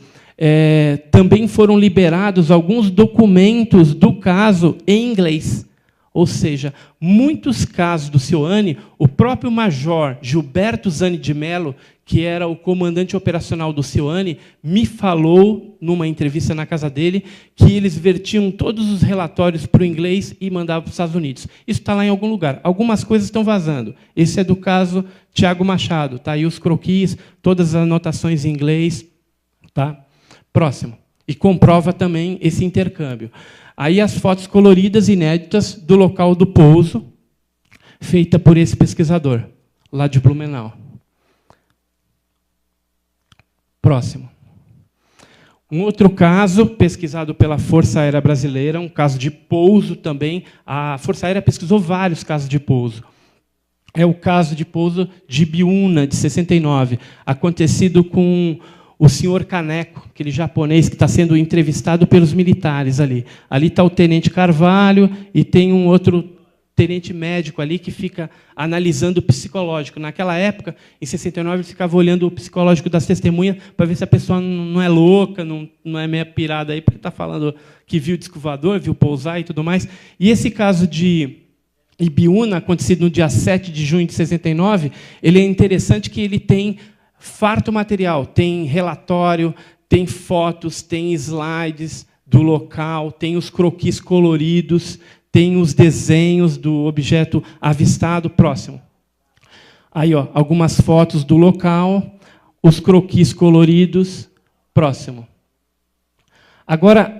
também foram liberados alguns documentos do caso em inglês. Ou seja, muitos casos do Ciuane, o próprio major Gilberto Zani de Mello, que era o comandante operacional do Ciuane, me falou, numa entrevista na casa dele, que eles vertiam todos os relatórios para o inglês e mandavam para os Estados Unidos. Isso está lá em algum lugar. Algumas coisas estão vazando. Esse é do caso Tiago Machado. Tá aí os croquis, todas as anotações em inglês. Tá? Próximo. E comprova também esse intercâmbio. Aí as fotos coloridas inéditas do local do pouso, feita por esse pesquisador, lá de Blumenau. Próximo. Um outro caso, pesquisado pela Força Aérea Brasileira, um caso de pouso também. A Força Aérea pesquisou vários casos de pouso. É o caso de pouso de Ibiúna, de 69, acontecido com o senhor Caneco, aquele japonês que está sendo entrevistado pelos militares ali. Ali está o tenente Carvalho e tem um outro tenente médico ali que fica analisando o psicológico. Naquela época, em 69, ele ficava olhando o psicológico das testemunhas para ver se a pessoa não é louca, não é meio pirada aí, porque está falando que viu disco voador, viu pousar e tudo mais. E esse caso de Ibiúna, acontecido no dia 7 de junho de 69, ele é interessante que ele tem farto material, tem relatório, tem fotos, tem slides do local, tem os croquis coloridos, tem os desenhos do objeto avistado. Próximo. Aí, ó, algumas fotos do local, os croquis coloridos. Próximo. Agora,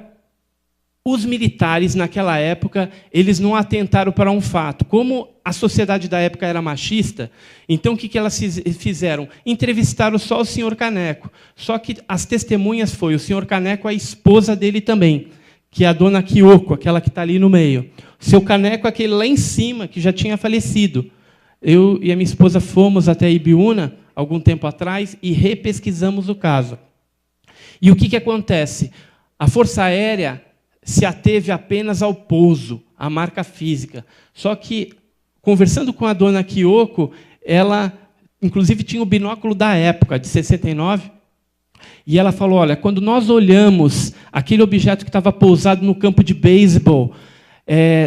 os militares, naquela época, eles não atentaram para um fato. Como a sociedade da época era machista, então o que elas fizeram? Entrevistaram só o senhor Caneco. Só que as testemunhas foi o senhor Caneco, a esposa dele também, que é a dona Kyoko, aquela que está ali no meio. O seu Caneco, aquele lá em cima, que já tinha falecido. Eu e a minha esposa fomos até Ibiúna, algum tempo atrás, e repesquisamos o caso. E o que acontece? A Força Aérea se ateve apenas ao pouso, à marca física. Só que, conversando com a dona Kyoko, ela, inclusive, tinha o binóculo da época, de 69, e ela falou, olha, quando nós olhamos aquele objeto que estava pousado no campo de beisebol,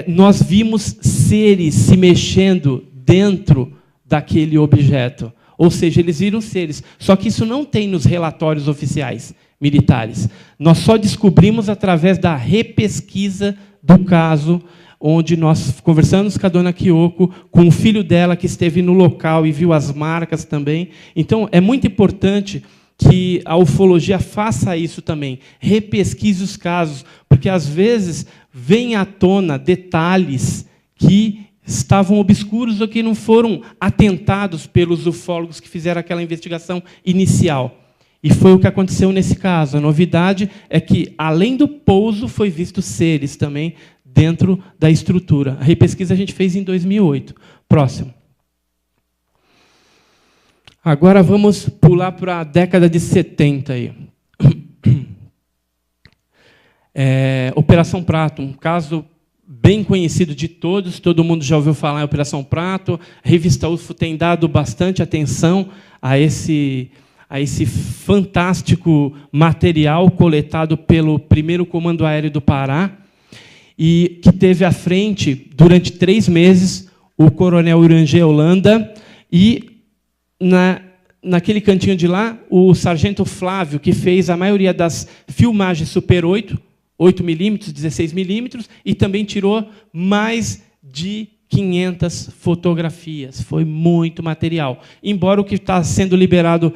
nós vimos seres se mexendo dentro daquele objeto. Ou seja, eles viram seres. Só que isso não tem nos relatórios oficiais militares. Nós só descobrimos através da repesquisa do caso, onde nós conversamos com a dona Kyoko, com o filho dela que esteve no local e viu as marcas também. Então, é muito importante que a ufologia faça isso também, repesquise os casos, porque, às vezes, vem à tona detalhes que estavam obscuros ou que não foram atentados pelos ufólogos que fizeram aquela investigação inicial. E foi o que aconteceu nesse caso. A novidade é que, além do pouso, foi visto seres também dentro da estrutura. A repesquisa a gente fez em 2008. Próximo. Agora vamos pular para a década de 70. Aí. Operação Prato, um caso bem conhecido de todos, todo mundo já ouviu falar em Operação Prato. A revista UFO tem dado bastante atenção a esse fantástico material coletado pelo 1º Comando Aéreo do Pará, e que teve à frente, durante 3 meses, o coronel Uranger Holanda, e, naquele cantinho de lá, o sargento Flávio, que fez a maioria das filmagens Super 8, 8mm, 16mm, e também tirou mais de 500 fotografias. Foi muito material. Embora o que está sendo liberado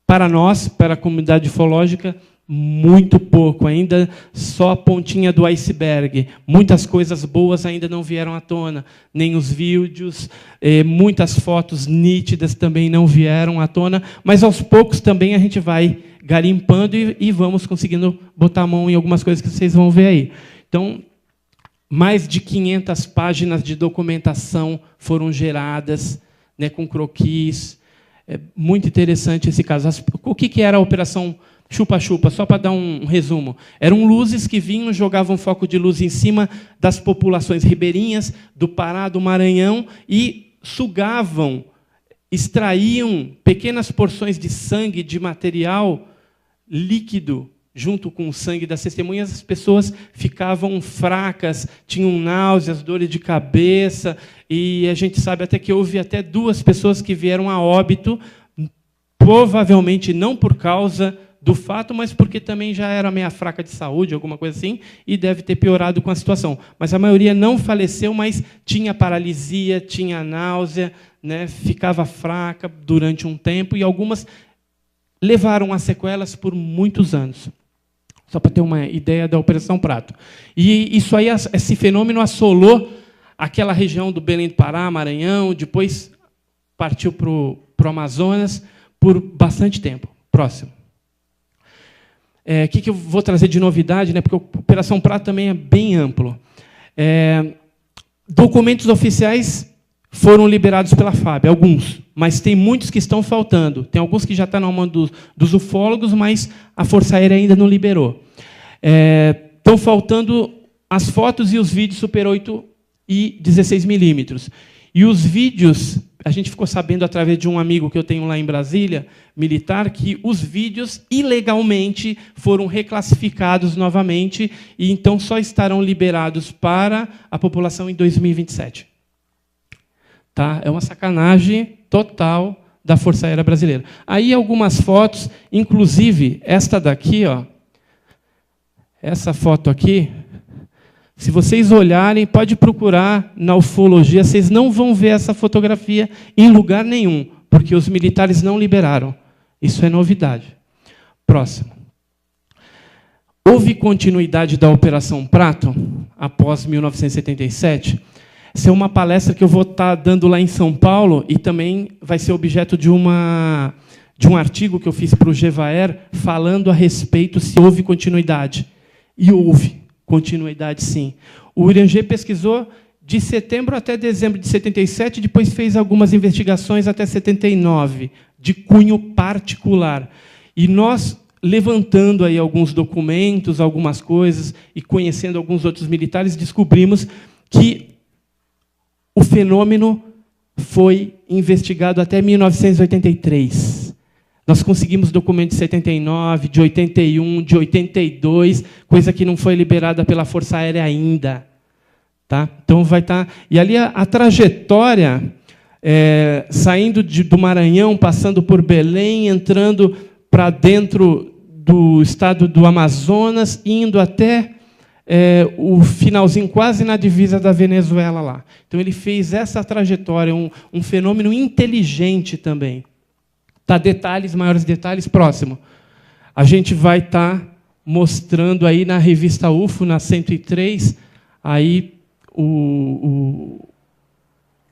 para nós, para a comunidade ufológica, muito pouco, ainda só a pontinha do iceberg. Muitas coisas boas ainda não vieram à tona, nem os vídeos, muitas fotos nítidas também não vieram à tona, mas aos poucos também a gente vai garimpando e vamos conseguindo botar a mão em algumas coisas que vocês vão ver aí. Então, mais de 500 páginas de documentação foram geradas, né, com croquis. É muito interessante esse caso. O que era a Operação Chupa-Chupa? Só para dar um resumo. Eram luzes que vinham, jogavam foco de luz em cima das populações ribeirinhas do Pará, do Maranhão, e sugavam, extraíam pequenas porções de sangue, de material líquido, junto com o sangue das testemunhas. As pessoas ficavam fracas, tinham náuseas, dores de cabeça, e a gente sabe até que houve até 2 pessoas que vieram a óbito, provavelmente não por causa do fato, mas porque também já era meia fraca de saúde, alguma coisa assim, e deve ter piorado com a situação. Mas a maioria não faleceu, mas tinha paralisia, tinha náusea, né, ficava fraca durante um tempo, e algumas levaram as sequelas por muitos anos. Só para ter uma ideia da Operação Prato. E isso aí, esse fenômeno assolou aquela região do Belém do Pará, Maranhão, depois partiu para o Amazonas por bastante tempo. Próximo. O que eu vou trazer de novidade, né? Porque a Operação Prato também é bem amplo. Documentos oficiais foram liberados pela FAB, alguns, mas tem muitos que estão faltando. Tem alguns que já estão na mão dos ufólogos, mas a Força Aérea ainda não liberou. Estão faltando as fotos e os vídeos Super 8 e 16 milímetros. E os vídeos, a gente ficou sabendo através de um amigo que eu tenho lá em Brasília, militar, que os vídeos ilegalmente foram reclassificados novamente e então só estarão liberados para a população em 2027. Tá? É uma sacanagem total da Força Aérea Brasileira. Aí algumas fotos, inclusive esta daqui, ó, essa foto aqui, se vocês olharem, pode procurar na ufologia, vocês não vão ver essa fotografia em lugar nenhum, porque os militares não liberaram. Isso é novidade. Próximo. Houve continuidade da Operação Prato após 1977. Essa é uma palestra que eu vou estar dando lá em São Paulo e também vai ser objeto de um artigo que eu fiz para o GEVAER falando a respeito se houve continuidade. E houve continuidade, sim. O Irangê pesquisou de setembro até dezembro de 77, depois fez algumas investigações até 79, de cunho particular. E nós, levantando aí alguns documentos, algumas coisas, e conhecendo alguns outros militares, descobrimos que o fenômeno foi investigado até 1983. Nós conseguimos documentos de 79, de 81, de 82, coisa que não foi liberada pela Força Aérea ainda. Tá? Então vai estar. E ali a trajetória, saindo do Maranhão, passando por Belém, entrando para dentro do estado do Amazonas, indo até o finalzinho, quase na divisa da Venezuela lá. Então ele fez essa trajetória, um fenômeno inteligente também. Tá, detalhes, maiores detalhes, próximo. A gente vai estar mostrando aí na revista UFO, na 103, aí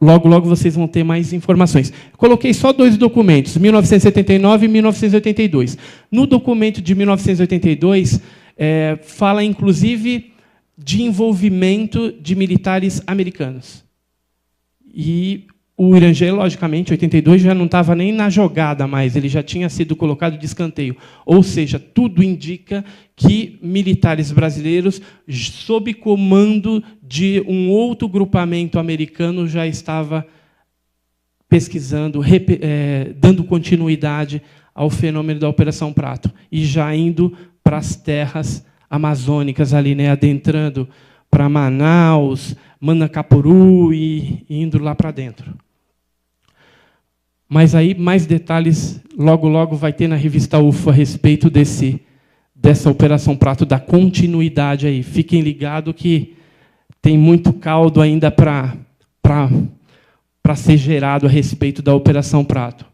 logo, logo vocês vão ter mais informações. Coloquei só 2 documentos, 1979 e 1982. No documento de 1982, fala, inclusive, de envolvimento de militares americanos. E o Irangê, logicamente, em 82, já não estava nem na jogada mais, ele já tinha sido colocado de escanteio. Ou seja, tudo indica que militares brasileiros, sob comando de um outro grupamento americano, já estava pesquisando, dando continuidade ao fenômeno da Operação Prato, e já indo para as terras amazônicas, ali, né, adentrando para Manaus, Manacapuru e indo lá para dentro. Mas aí mais detalhes logo logo vai ter na revista UFO a respeito dessa Operação Prato, da continuidade aí. Fiquem ligados que tem muito caldo ainda para ser gerado a respeito da Operação Prato.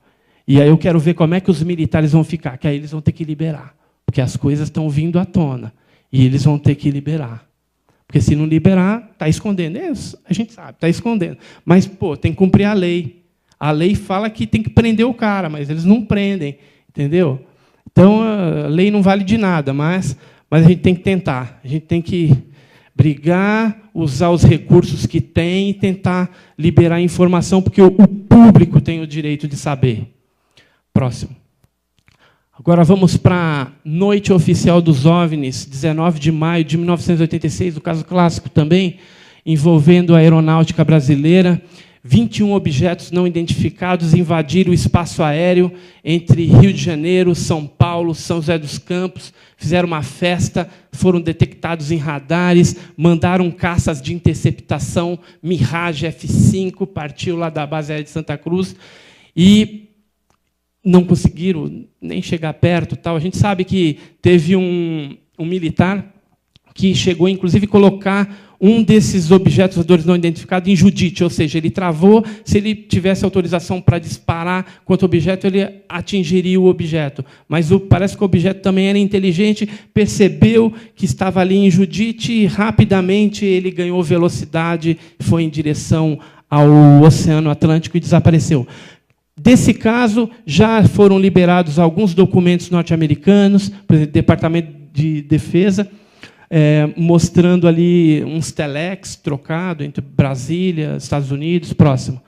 E aí eu quero ver como é que os militares vão ficar, que aí eles vão ter que liberar. porque as coisas estão vindo à tona, e eles vão ter que liberar. Porque se não liberar, está escondendo. A gente sabe, está escondendo. Mas, tem que cumprir a lei. A lei fala que tem que prender o cara, mas eles não prendem, entendeu? Então, a lei não vale de nada, mas a gente tem que tentar. A gente tem que brigar, usar os recursos que tem e tentar liberar a informação, porque o público tem o direito de saber. Próximo. Agora vamos para a Noite Oficial dos OVNIs, 19 de maio de 1986, o caso clássico também, envolvendo a aeronáutica brasileira. 21 objetos não identificados invadiram o espaço aéreo entre Rio de Janeiro, São Paulo, São José dos Campos, fizeram uma festa, foram detectados em radares, mandaram caças de interceptação, Mirage F-5, partiu lá da base aérea de Santa Cruz, e não conseguiram nem chegar perto. Tal. A gente sabe que teve um militar que chegou, inclusive, a colocar um desses objetos voadores não identificados em Judite, ou seja, ele travou, se ele tivesse autorização para disparar contra o objeto, ele atingiria o objeto. Mas parece que o objeto também era inteligente, percebeu que estava ali em Judite e, rapidamente, ele ganhou velocidade, foi em direção ao Oceano Atlântico e desapareceu. Desse caso, já foram liberados alguns documentos norte-americanos, por exemplo, Departamento de Defesa, mostrando ali uns telex trocados entre Brasília, Estados Unidos, próximo.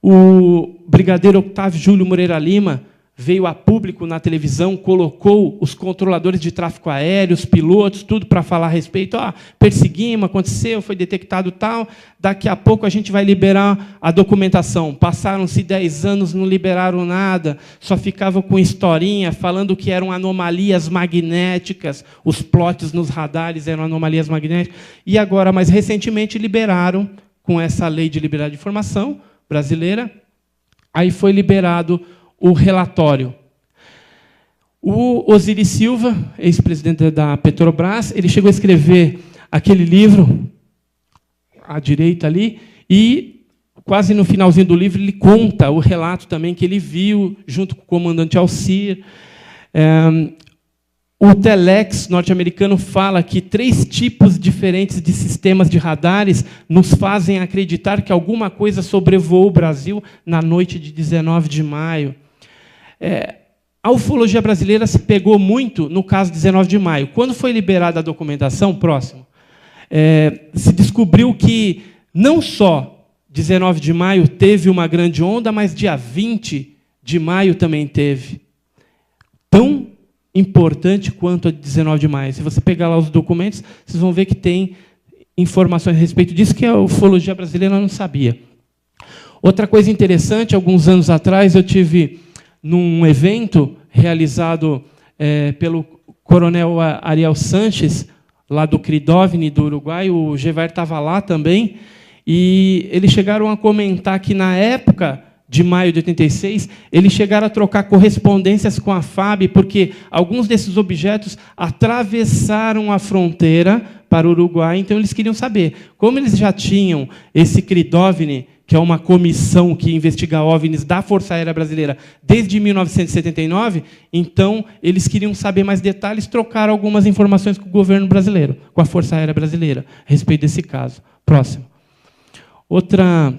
O brigadeiro Octávio Júlio Moreira Lima veio a público na televisão, colocou os controladores de tráfego aéreo, os pilotos, tudo para falar a respeito. Perseguimos, aconteceu, foi detectado tal, daqui a pouco a gente vai liberar a documentação. Passaram-se 10 anos, não liberaram nada, só ficavam com historinha, falando que eram anomalias magnéticas, os plots nos radares eram anomalias magnéticas, e agora, mais recentemente, liberaram, com essa lei de liberdade de informação brasileira, aí foi liberado o relatório. O Osiris Silva, ex-presidente da Petrobras, ele chegou a escrever aquele livro, à direita ali, e, quase no finalzinho do livro, ele conta o relato também que ele viu, junto com o comandante Alcir. O Telex norte-americano fala que 3 tipos diferentes de sistemas de radares nos fazem acreditar que alguma coisa sobrevoou o Brasil na noite de 19 de maio. A ufologia brasileira se pegou muito no caso de 19 de maio. Quando foi liberada a documentação, próximo, se descobriu que não só 19 de maio teve uma grande onda, mas dia 20 de maio também teve. Tão importante quanto a de 19 de maio. Se você pegar lá os documentos, vocês vão ver que tem informações a respeito disso que a ufologia brasileira não sabia. Outra coisa interessante, alguns anos atrás, eu tive num evento realizado pelo coronel Ariel Sanches, lá do CRIDOVNI, do Uruguai, o Gevair estava lá também, e eles chegaram a comentar que, na época de maio de 86, eles chegaram a trocar correspondências com a FAB, porque alguns desses objetos atravessaram a fronteira para o Uruguai, então eles queriam saber. Como eles já tinham esse CRIDOVNI, que é uma comissão que investiga OVNIs da Força Aérea Brasileira desde 1979, então eles queriam saber mais detalhes, trocaram algumas informações com o governo brasileiro, com a Força Aérea Brasileira, a respeito desse caso. Próximo. Outra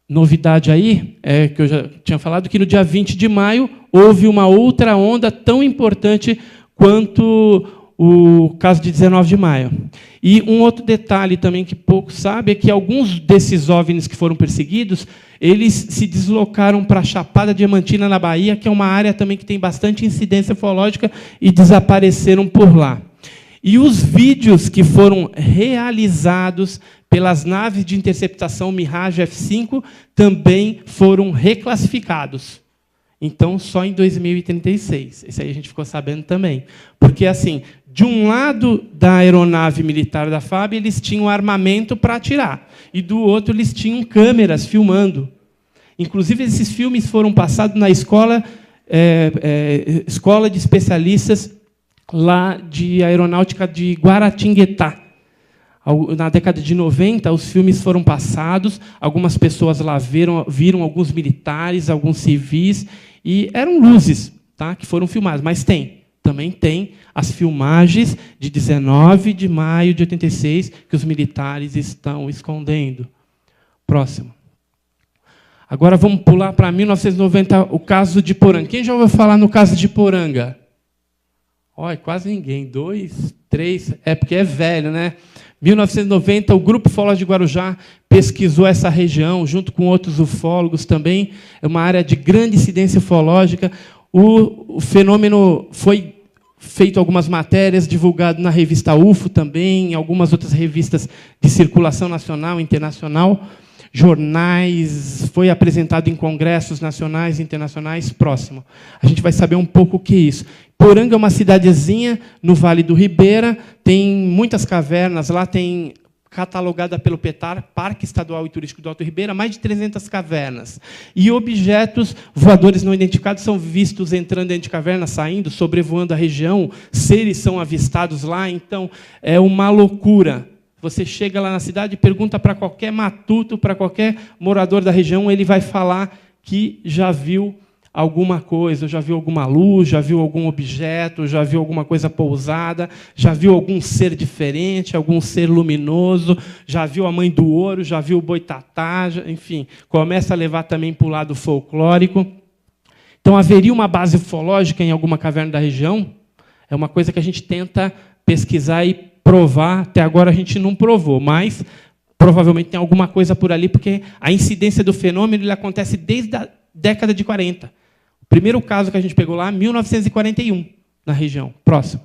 novidade aí, que eu já tinha falado, que no dia 20 de maio houve uma outra onda tão importante quanto o caso de 19 de maio. E um outro detalhe também que pouco sabe é que alguns desses OVNIs que foram perseguidos, eles se deslocaram para a Chapada Diamantina, na Bahia, que é uma área também que tem bastante incidência ufológica, e desapareceram por lá. E os vídeos que foram realizados pelas naves de interceptação Mirage F-5 também foram reclassificados. Então, só em 2036. Isso aí a gente ficou sabendo também. Porque, assim, de um lado da aeronave militar da FAB, eles tinham armamento para atirar. E, do outro, eles tinham câmeras filmando. Inclusive, esses filmes foram passados na escola de especialistas lá de aeronáutica de Guaratinguetá. Na década de 90, os filmes foram passados, algumas pessoas lá viram alguns militares, alguns civis, e eram luzes, tá, que foram filmados, mas tem também tem as filmagens de 19 de maio de 86 que os militares estão escondendo. Próximo. Agora vamos pular para 1990, o caso de Poranga. Quem já ouviu falar no caso de Poranga? Olha, quase ninguém. 2, 3, porque é velho, né? 1990, o Grupo Ufológico de Guarujá pesquisou essa região, junto com outros ufólogos também. É uma área de grande incidência ufológica. O fenômeno foi feito algumas matérias, divulgado na revista UFO também, em algumas outras revistas de circulação nacional e internacional, jornais, foi apresentado em congressos nacionais e internacionais. Próximo. A gente vai saber um pouco o que é isso. Poranga é uma cidadezinha no Vale do Ribeira, tem muitas cavernas, lá tem, catalogada pelo PETAR, Parque Estadual e Turístico do Alto Ribeira, mais de 300 cavernas. E objetos voadores não identificados são vistos entrando dentro de cavernas, saindo, sobrevoando a região, seres são avistados lá, então é uma loucura. Você chega lá na cidade e pergunta para qualquer matuto, para qualquer morador da região, ele vai falar que já viu alguma coisa, já viu alguma luz, já viu algum objeto, já viu alguma coisa pousada, já viu algum ser diferente, algum ser luminoso, já viu a mãe do ouro, já viu o boitatá, enfim, começa a levar também para o lado folclórico. Então, haveria uma base ufológica em alguma caverna da região? É uma coisa que a gente tenta pesquisar e provar. Até agora a gente não provou, mas provavelmente tem alguma coisa por ali, porque a incidência do fenômeno ele acontece desde a década de 40. O primeiro caso que a gente pegou lá, 1941, na região. Próximo.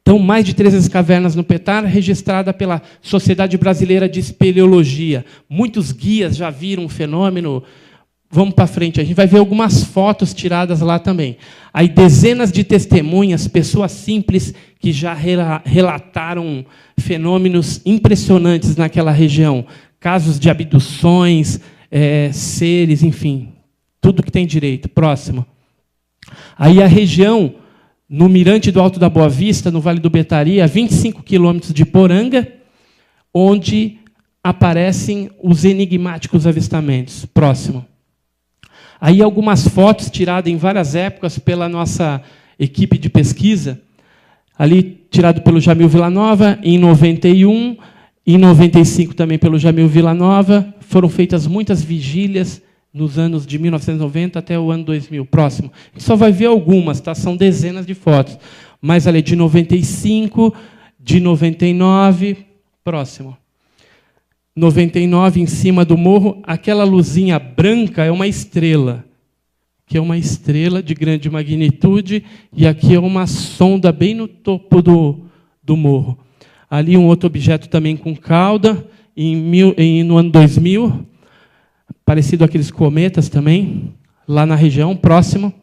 Então, mais de 300 cavernas no PETAR, registrada pela Sociedade Brasileira de Espeleologia. Muitos guias já viram o fenômeno. Vamos para frente, a gente vai ver algumas fotos tiradas lá também. Aí, dezenas de testemunhas, pessoas simples que já relataram fenômenos impressionantes naquela região. Casos de abduções, seres, enfim, tudo que tem direito. Próximo. Aí a região, no Mirante do Alto da Boa Vista, no Vale do Betaria, a 25 quilômetros de Poranga, onde aparecem os enigmáticos avistamentos. Próximo. Aí algumas fotos tiradas em várias épocas pela nossa equipe de pesquisa, ali tirado pelo Jamil Villanova, em 91, em 95 também pelo Jamil Villanova. Foram feitas muitas vigílias nos anos de 1990 até o ano 2000. Próximo. A gente só vai ver algumas, tá? São dezenas de fotos. Mas ali de 95, de 99, próximo. 99, em cima do morro, aquela luzinha branca é uma estrela, que é uma estrela de grande magnitude, e aqui é uma sonda bem no topo do morro. Ali um outro objeto também com cauda, no ano 2000, parecido àqueles cometas também, lá na região, próximo.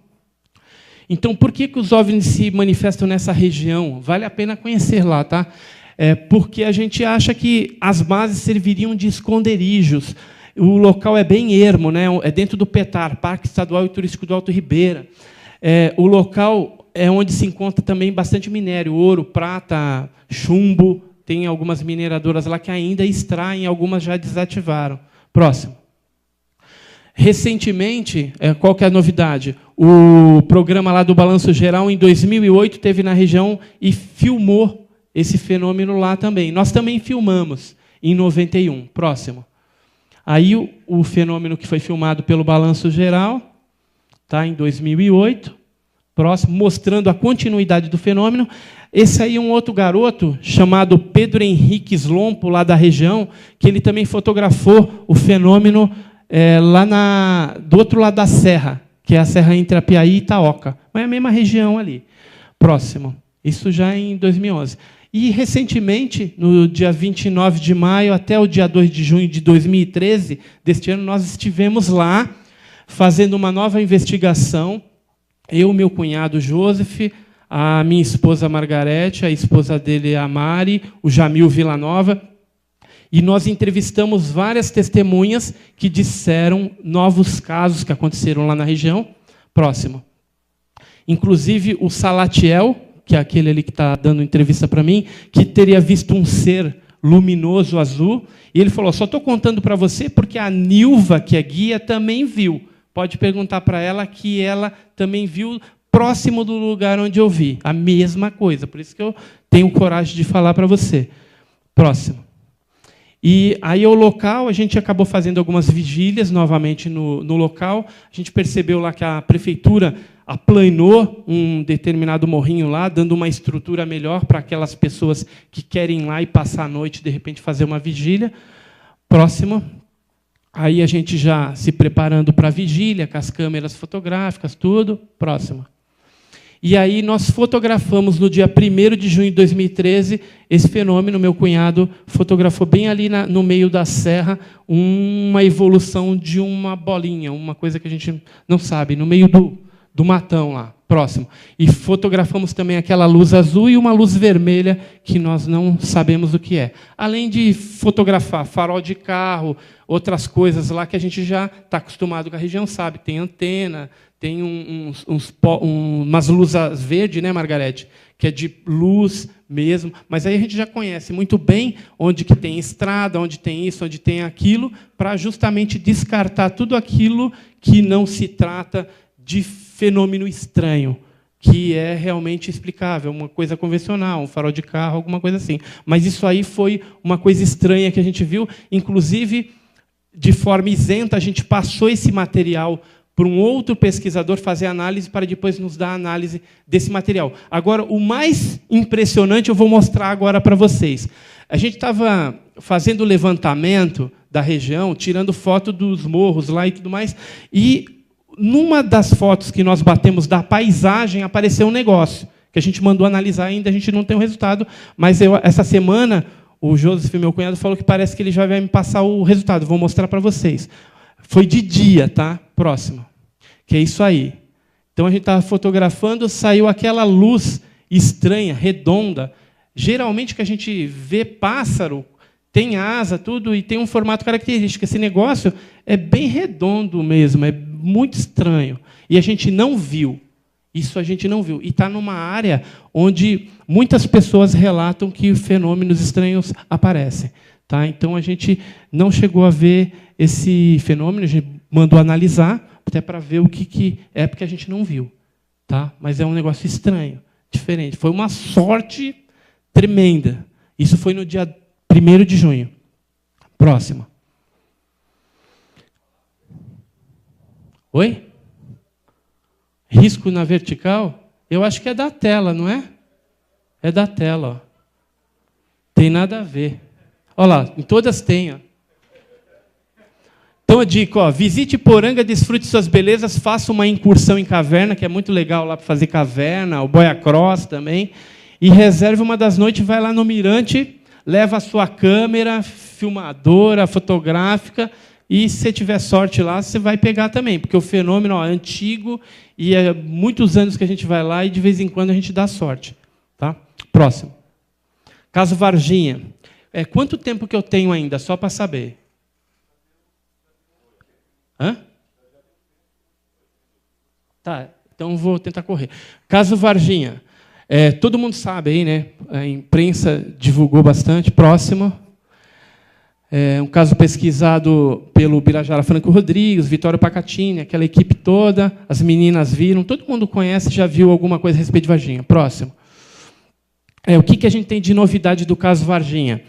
Então, por que os OVNIs se manifestam nessa região? Vale a pena conhecer lá, tá? Porque a gente acha que as bases serviriam de esconderijos. O local é bem ermo, né? É dentro do PETAR, Parque Estadual e Turístico do Alto Ribeira. O local é onde se encontra também bastante minério, ouro, prata, chumbo. Tem algumas mineradoras lá que ainda extraem, algumas já desativaram. Próximo. Recentemente, qual que é a novidade? O programa lá do Balanço Geral, em 2008, teve na região e filmou esse fenômeno lá também. Nós também filmamos em 91. Próximo. Aí o fenômeno que foi filmado pelo Balanço Geral, tá, em 2008. Próximo, mostrando a continuidade do fenômeno. Esse aí é um outro garoto, chamado Pedro Henrique Slompo, lá da região, que ele também fotografou o fenômeno lá do outro lado da serra, que é a serra entre Apiaí e Itaoca. Mas é a mesma região ali. Próximo. Isso já em 2011. E, recentemente, no dia 29 de maio até o dia 2 de junho de 2013, deste ano, nós estivemos lá fazendo uma nova investigação. Eu, meu cunhado Joseph, a minha esposa Margarete, a esposa dele, a Mari, o Jamil Villanova. E nós entrevistamos várias testemunhas que disseram novos casos que aconteceram lá na região. Próximo. Inclusive, o Salatiel, que é aquele ali que está dando entrevista para mim, que teria visto um ser luminoso azul. E ele falou, só estou contando para você porque a Nilva, que é guia, também viu. Pode perguntar para ela que ela também viu próximo do lugar onde eu vi. A mesma coisa. Por isso que eu tenho coragem de falar para você. Próximo. E aí, o local, a gente acabou fazendo algumas vigílias novamente no local. A gente percebeu lá que a prefeitura aplanou um determinado morrinho lá, dando uma estrutura melhor para aquelas pessoas que querem ir lá e passar a noite, de repente, fazer uma vigília. Próximo. Aí a gente já se preparando para a vigília, com as câmeras fotográficas, tudo. Próximo. E aí nós fotografamos no dia 1º de junho de 2013 esse fenômeno. Meu cunhado fotografou bem ali no meio da serra uma evolução de uma bolinha, uma coisa que a gente não sabe, no meio do matão lá, próximo. E fotografamos também aquela luz azul e uma luz vermelha que nós não sabemos o que é. Além de fotografar farol de carro, outras coisas lá que a gente já está acostumado com a região, sabe? Tem antena, tem umas luzes verdes, né, Margarete? Que é de luz mesmo. Mas aí a gente já conhece muito bem onde que tem estrada, onde tem isso, onde tem aquilo, para justamente descartar tudo aquilo que não se trata de fenômeno estranho, que é realmente explicável, uma coisa convencional, um farol de carro, alguma coisa assim. Mas isso aí foi uma coisa estranha que a gente viu, inclusive, de forma isenta, a gente passou esse material para um outro pesquisador fazer análise para depois nos dar a análise desse material. Agora, o mais impressionante eu vou mostrar agora para vocês. A gente estava fazendo o levantamento da região, tirando foto dos morros lá e tudo mais, e numa das fotos que nós batemos da paisagem, apareceu um negócio, que a gente mandou analisar ainda, a gente não tem o resultado, mas essa semana, o Joseph, meu cunhado, falou que parece que ele já vai me passar o resultado, vou mostrar para vocês. Foi de dia, tá? Próximo. Que é isso aí. Então, a gente estava fotografando, saiu aquela luz estranha, redonda. Geralmente, que a gente vê pássaro, tem asa, tudo, e tem um formato característico. Esse negócio é bem redondo mesmo, é muito estranho. E a gente não viu. Isso a gente não viu. E está numa área onde muitas pessoas relatam que fenômenos estranhos aparecem. Tá? Então, a gente não chegou a ver esse fenômeno, a gente mandou analisar, até para ver o que é, porque a gente não viu. Tá? Mas é um negócio estranho, diferente. Foi uma sorte tremenda. Isso foi no dia 1º de junho. Próximo. Oi? Risco na vertical? Eu acho que é da tela, não é? É da tela. Ó. Tem nada a ver. Olha lá, em todas tem. Ó. Então, a dica, ó, visite Poranga, desfrute suas belezas, faça uma incursão em caverna, que é muito legal lá para fazer caverna, o boia cross também, e reserve uma das noites, vai lá no Mirante, leva a sua câmera, filmadora, fotográfica, e se tiver sorte lá, você vai pegar também, porque o fenômeno é antigo, e é muitos anos que a gente vai lá, e de vez em quando a gente dá sorte. Tá? Próximo. Caso Varginha. Quanto tempo que eu tenho ainda, só para saber? Hã? Tá, então vou tentar correr. Caso Varginha. Todo mundo sabe aí, né? A imprensa divulgou bastante. Próximo. Um caso pesquisado pelo Birajara Franco Rodrigues, Vitório Pacatini, aquela equipe toda, as meninas viram, todo mundo conhece, já viu alguma coisa a respeito de Varginha. Próximo. O que a gente tem de novidade do caso Varginha?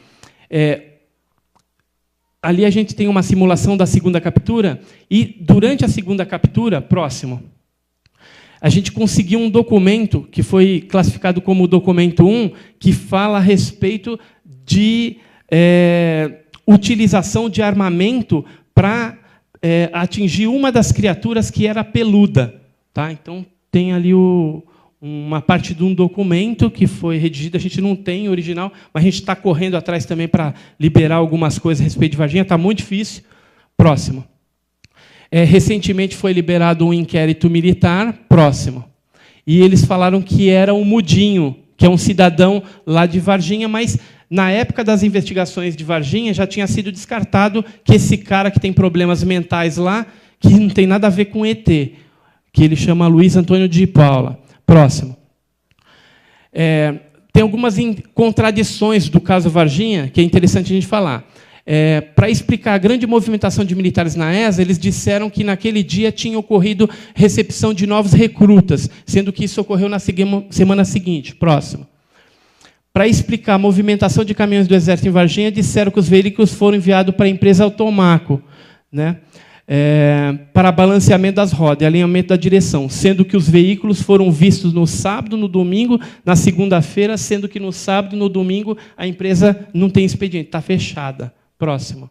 Ali a gente tem uma simulação da segunda captura, e durante a segunda captura, próximo, a gente conseguiu um documento que foi classificado como documento 1, que fala a respeito de utilização de armamento para atingir uma das criaturas que era peluda. Tá? Então, tem ali uma parte de um documento que foi redigido, a gente não tem original, mas a gente está correndo atrás também para liberar algumas coisas a respeito de Varginha, está muito difícil. Próximo. Recentemente foi liberado um inquérito militar, próximo. E eles falaram que era um Mudinho, que é um cidadão lá de Varginha, mas na época das investigações de Varginha já tinha sido descartado que esse cara que tem problemas mentais lá, que não tem nada a ver com ET, que ele chama Luiz Antônio de Paula. Próximo. Tem algumas contradições do caso Varginha, que é interessante a gente falar. Para explicar a grande movimentação de militares na ESA, eles disseram que naquele dia tinha ocorrido recepção de novos recrutas, sendo que isso ocorreu na semana seguinte. Próximo. Para explicar a movimentação de caminhões do Exército em Varginha, disseram que os veículos foram enviados para a empresa Automaco, né, para balanceamento das rodas e alinhamento da direção, sendo que os veículos foram vistos no sábado, no domingo, na segunda-feira, sendo que no sábado e no domingo a empresa não tem expediente, está fechada. Próximo.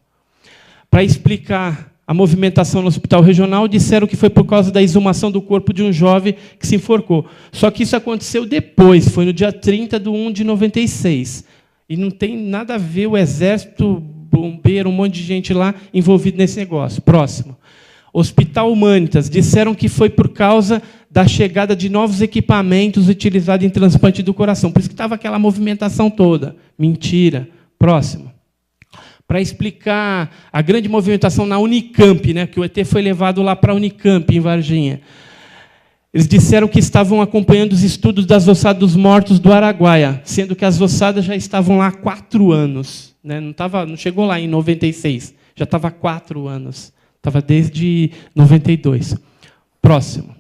Para explicar a movimentação no hospital regional, disseram que foi por causa da exumação do corpo de um jovem que se enforcou. Só que isso aconteceu depois, foi no dia 30/1/96. E não tem nada a ver o Exército, bombeiro, um monte de gente lá envolvido nesse negócio. Próximo. Hospital Humanitas, disseram que foi por causa da chegada de novos equipamentos utilizados em transplante do coração. Por isso que estava aquela movimentação toda. Mentira. Próximo. Para explicar a grande movimentação na Unicamp, né, que o ET foi levado lá para a Unicamp, em Varginha. Eles disseram que estavam acompanhando os estudos das ossadas dos mortos do Araguaia, sendo que as ossadas já estavam lá há 4 anos. Né, não chegou lá em 96, já estava há 4 anos. Estava desde 92. Próximo.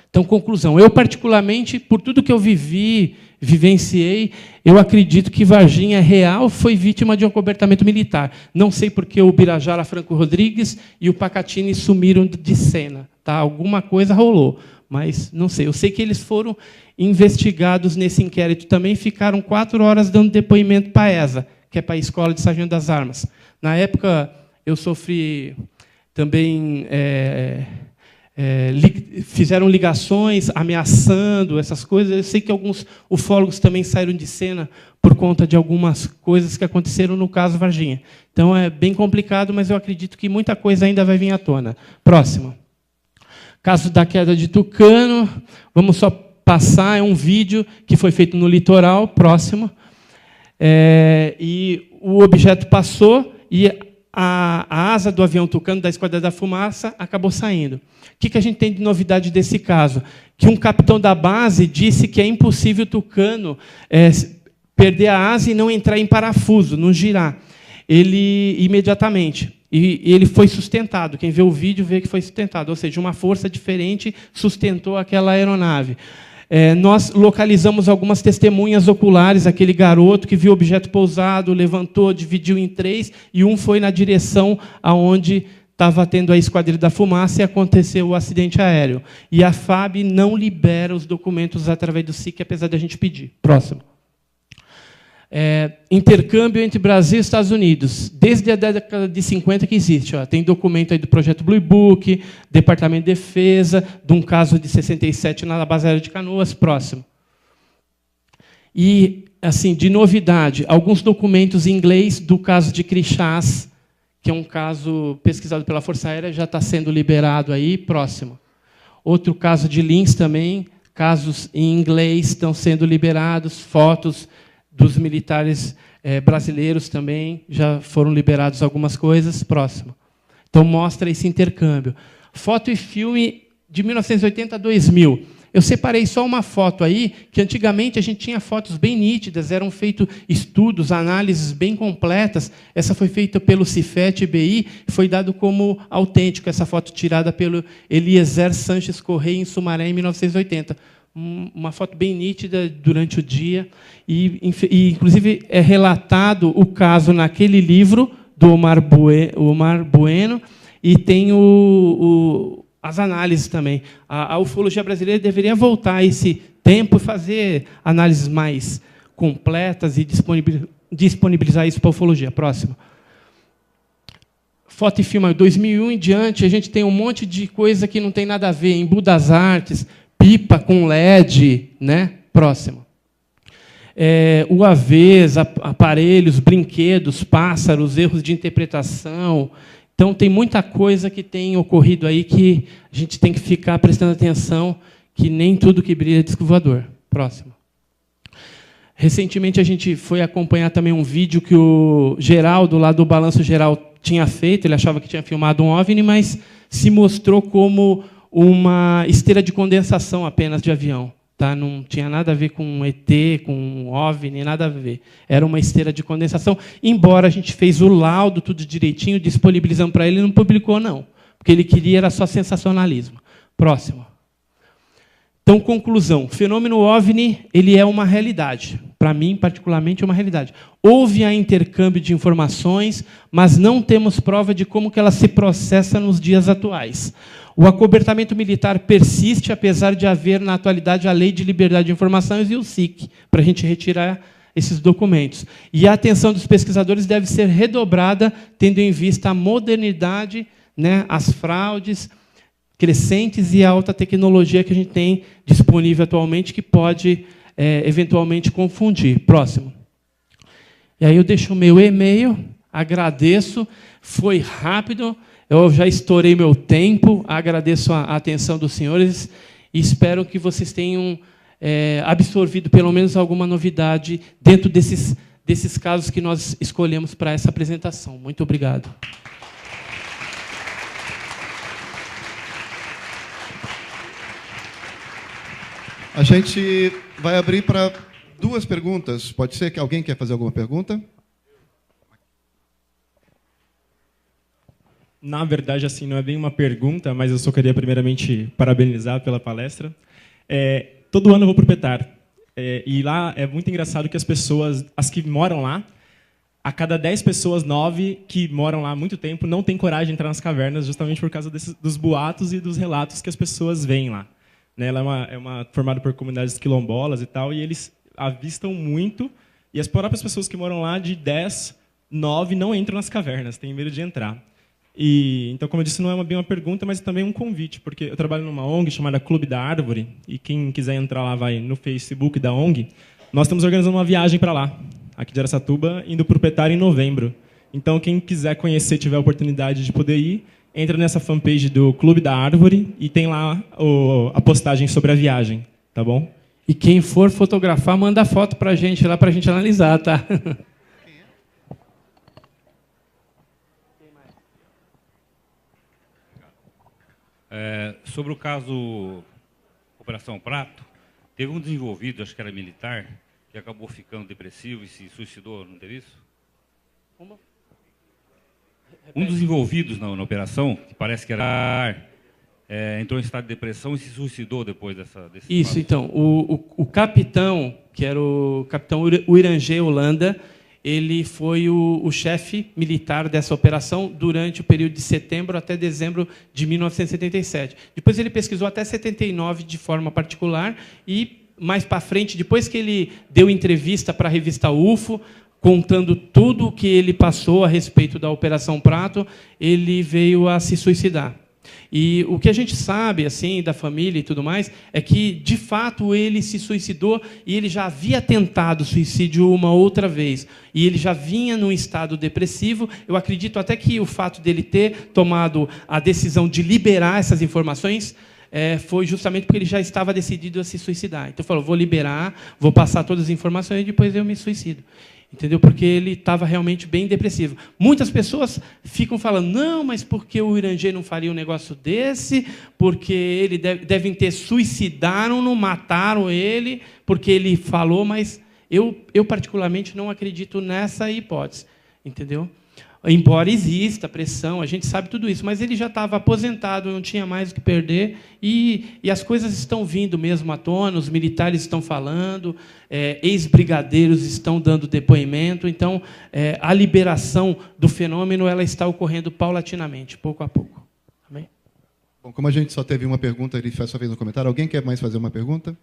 Então, conclusão. Eu, particularmente, por tudo que eu vivenciei, eu acredito que Varginha real foi vítima de um acobertamento militar. Não sei porque o Birajara Franco Rodrigues e o Pacatini sumiram de cena. Tá? Alguma coisa rolou, mas não sei. Eu sei que eles foram investigados nesse inquérito também, ficaram 4 horas dando depoimento para a ESA, que é para a Escola de Sargento das Armas. Na época, eu sofri também... fizeram ligações, ameaçando essas coisas. Eu sei que alguns ufólogos também saíram de cena por conta de algumas coisas que aconteceram no caso Varginha. Então, é bem complicado, mas eu acredito que muita coisa ainda vai vir à tona. Próximo. Caso da queda de Tucano. Vamos só passar. É um vídeo que foi feito no litoral. Próximo. E o objeto passou e a asa do avião Tucano, da Esquadra da Fumaça, acabou saindo. O que a gente tem de novidade desse caso? Que um capitão da base disse que é impossível o Tucano perder a asa e não entrar em parafuso, não girar. Ele, imediatamente. E ele foi sustentado. Quem vê o vídeo vê que foi sustentado. Ou seja, uma força diferente sustentou aquela aeronave. Nós localizamos algumas testemunhas oculares, aquele garoto que viu o objeto pousado, levantou, dividiu em 3, e um foi na direção aonde estava tendo a Esquadrilha da Fumaça e aconteceu o acidente aéreo. E a FAB não libera os documentos através do SIC, apesar de a gente pedir. Próximo. Intercâmbio entre Brasil e Estados Unidos. Desde a década de 50 que existe. Ó. Tem documento aí do projeto Blue Book, Departamento de Defesa, de um caso de 67 na base aérea de Canoas. Próximo. E, assim, de novidade, alguns documentos em inglês do caso de Crixás, que é um caso pesquisado pela Força Aérea, já está sendo liberado aí. Próximo. Outro caso de Lins também, casos em inglês estão sendo liberados, fotos dos militares brasileiros também, já foram liberados algumas coisas. Próximo. Então, mostra esse intercâmbio. Foto e filme de 1980 a 2000. Eu separei só uma foto aí, que antigamente a gente tinha fotos bem nítidas, eram feitos estudos, análises bem completas. Essa foi feita pelo Cifet-IBI, foi dado como autêntico, essa foto tirada pelo Eliezer Sanches Correia, em Sumaré, em 1980. Uma foto bem nítida durante o dia. E inclusive, é relatado o caso naquele livro do Omar Bueno, e tem as análises também. A ufologia brasileira deveria voltar a esse tempo e fazer análises mais completas e disponibilizar isso para a ufologia. Próximo. Foto e filme 2001 em diante, a gente tem um monte de coisa que não tem nada a ver. Embu das Artes, pipa com LED, né? Próximo. UAVs, aparelhos, brinquedos, pássaros, erros de interpretação. Então, tem muita coisa que tem ocorrido aí que a gente tem que ficar prestando atenção, que nem tudo que brilha é disco voador. Próximo. Recentemente, a gente foi acompanhar também um vídeo que o Geraldo, lá do Balanço Geral, tinha feito. Ele achava que tinha filmado um OVNI, mas se mostrou como uma esteira de condensação apenas de avião. Tá? Não tinha nada a ver com um ET, com um OVNI, nada a ver. Era uma esteira de condensação, embora a gente fez o laudo, tudo direitinho, disponibilizamos para ele, não publicou, não. Porque ele queria era só sensacionalismo. Próximo. Então, conclusão. O fenômeno OVNI ele é uma realidade. Para mim, particularmente, é uma realidade. Houve a intercâmbio de informações, mas não temos prova de como que ela se processa nos dias atuais. O acobertamento militar persiste, apesar de haver, na atualidade, a Lei de Liberdade de Informações e o SIC, para a gente retirar esses documentos. E a atenção dos pesquisadores deve ser redobrada, tendo em vista a modernidade, né, as fraudes crescentes e a alta tecnologia que a gente tem disponível atualmente, que pode, eventualmente, confundir. Próximo. E aí eu deixo o meu e-mail, agradeço, foi rápido, eu já estourei meu tempo, agradeço a atenção dos senhores e espero que vocês tenham absorvido pelo menos alguma novidade dentro desses casos que nós escolhemos para essa apresentação. Muito obrigado. A gente vai abrir para 2 perguntas. Pode ser que alguém quer fazer alguma pergunta? Na verdade, assim, não é bem uma pergunta, mas eu só queria primeiramente parabenizar pela palestra. Todo ano eu vou para o Petar. E lá é muito engraçado que as pessoas, as que moram lá, a cada 10 pessoas, 9 que moram lá há muito tempo não têm coragem de entrar nas cavernas, justamente por causa dos boatos e dos relatos que as pessoas veem lá. Ela é formada por comunidades quilombolas e tal, e eles avistam muito, e as próprias pessoas que moram lá, de 10, 9 não entram nas cavernas, têm medo de entrar. Então, como eu disse, não é bem uma pergunta, mas também um convite, porque eu trabalho numa ONG chamada Clube da Árvore, e quem quiser entrar lá vai no Facebook da ONG. Nós estamos organizando uma viagem para lá, aqui de Araçatuba, indo para o Petar em novembro. Então, quem quiser conhecer, tiver a oportunidade de poder ir, entra nessa fanpage do Clube da Árvore e tem lá a postagem sobre a viagem, tá bom? E quem for fotografar, manda foto para a gente lá, para a gente analisar, tá? Sobre o caso Operação Prato, teve um desenvolvido, acho que era militar, que acabou ficando depressivo e se suicidou, não teve isso? Como? Um dos envolvidos na operação, que parece que era entrou em estado de depressão e se suicidou depois desse Isso, fato. então. O capitão, que era o capitão Uirangê Holanda, ele foi o chefe militar dessa operação durante o período de setembro até dezembro de 1977. Depois ele pesquisou até 79 de forma particular e, mais para frente, depois que ele deu entrevista para a revista UFO, contando tudo o que ele passou a respeito da Operação Prato, ele veio a se suicidar. E o que a gente sabe assim da família e tudo mais é que, de fato, ele se suicidou e ele já havia tentado suicídio uma outra vez. E ele já vinha num estado depressivo. Eu acredito até que o fato dele ter tomado a decisão de liberar essas informações foi justamente porque ele já estava decidido a se suicidar. Então, falou, vou liberar, vou passar todas as informações e depois eu me suicido. Entendeu? Porque ele estava realmente bem depressivo. Muitas pessoas ficam falando, não, mas por que o Uirangê não faria um negócio desse? Porque ele devem ter suicidaram-no, mataram ele, porque ele falou, mas eu particularmente não acredito nessa hipótese. Entendeu? Embora exista pressão, a gente sabe tudo isso, mas ele já estava aposentado, não tinha mais o que perder, e as coisas estão vindo mesmo à tona, os militares estão falando, ex-brigadeiros estão dando depoimento, então a liberação do fenômeno ela está ocorrendo paulatinamente, pouco a pouco. Amém? Bom, como a gente só teve uma pergunta, ele só fez um comentário. Alguém quer mais fazer uma pergunta?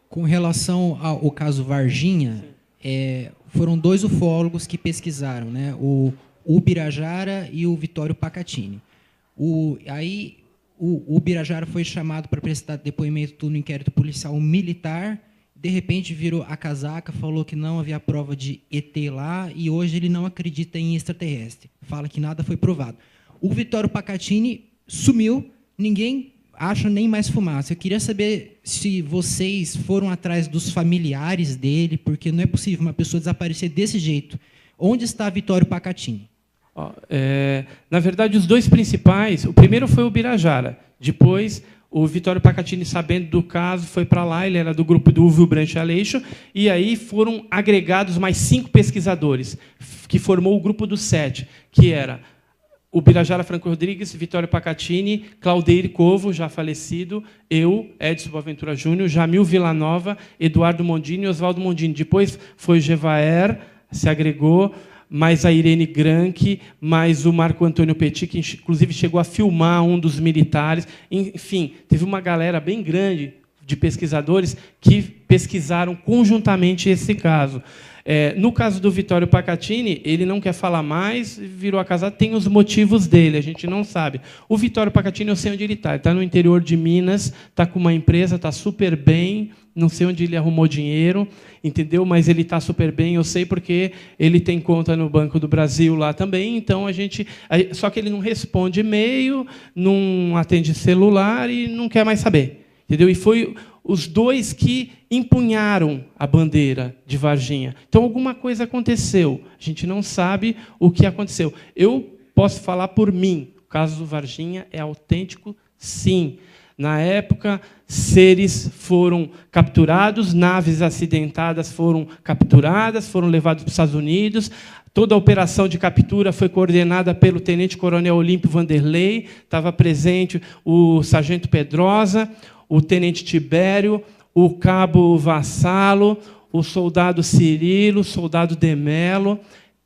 Com relação ao caso Varginha, foram 2 ufólogos que pesquisaram, né? O Ubirajara e o Vitório Pacatini. O Ubirajara foi chamado para prestar depoimento no inquérito policial militar, de repente virou a casaca, falou que não havia prova de ET lá, e hoje ele não acredita em extraterrestre. Fala que nada foi provado. O Vitório Pacatini sumiu, ninguém acha nem mais fumaça. Eu queria saber se vocês foram atrás dos familiares dele, porque não é possível uma pessoa desaparecer desse jeito. Onde está Vitório Pacatini? Na verdade, os dois principais, o primeiro foi o Birajara, depois o Vitório Pacatini, sabendo do caso, foi para lá, ele era do grupo do Uvo Branche Aleixo, e aí foram agregados mais 5 pesquisadores, que formou o grupo dos 7, que era o Birajara Franco Rodrigues, Vitório Pacatini, Claudeir Covo, já falecido, eu, Edson Boaventura Júnior, Jamil Villanova, Eduardo Mondini e Oswaldo Mondini. Depois foi Gevaer, se agregou, mais a Irene Granque, mais o Marco Antônio Petit, que inclusive chegou a filmar um dos militares. Enfim, teve uma galera bem grande de pesquisadores que pesquisaram conjuntamente esse caso. No caso do Vitório Pacatini, ele não quer falar mais, virou a casa, tem os motivos dele, a gente não sabe. O Vitório Pacatini, eu sei onde ele está no interior de Minas, está com uma empresa, está super bem, não sei onde ele arrumou dinheiro, entendeu? Mas ele está super bem, eu sei porque ele tem conta no Banco do Brasil lá também, então só que ele não responde e-mail, não atende celular e não quer mais saber, entendeu? E foi os dois que empunharam a bandeira de Varginha. Então, alguma coisa aconteceu. A gente não sabe o que aconteceu. Eu posso falar por mim. O caso do Varginha é autêntico, sim. Na época, seres foram capturados, naves acidentadas foram capturadas, foram levados para os Estados Unidos. Toda a operação de captura foi coordenada pelo tenente-coronel Olímpio Vanderlei. Estava presente o sargento Pedrosa, o tenente Tibério, o cabo Vassalo, o soldado Cirilo, o soldado Demelo,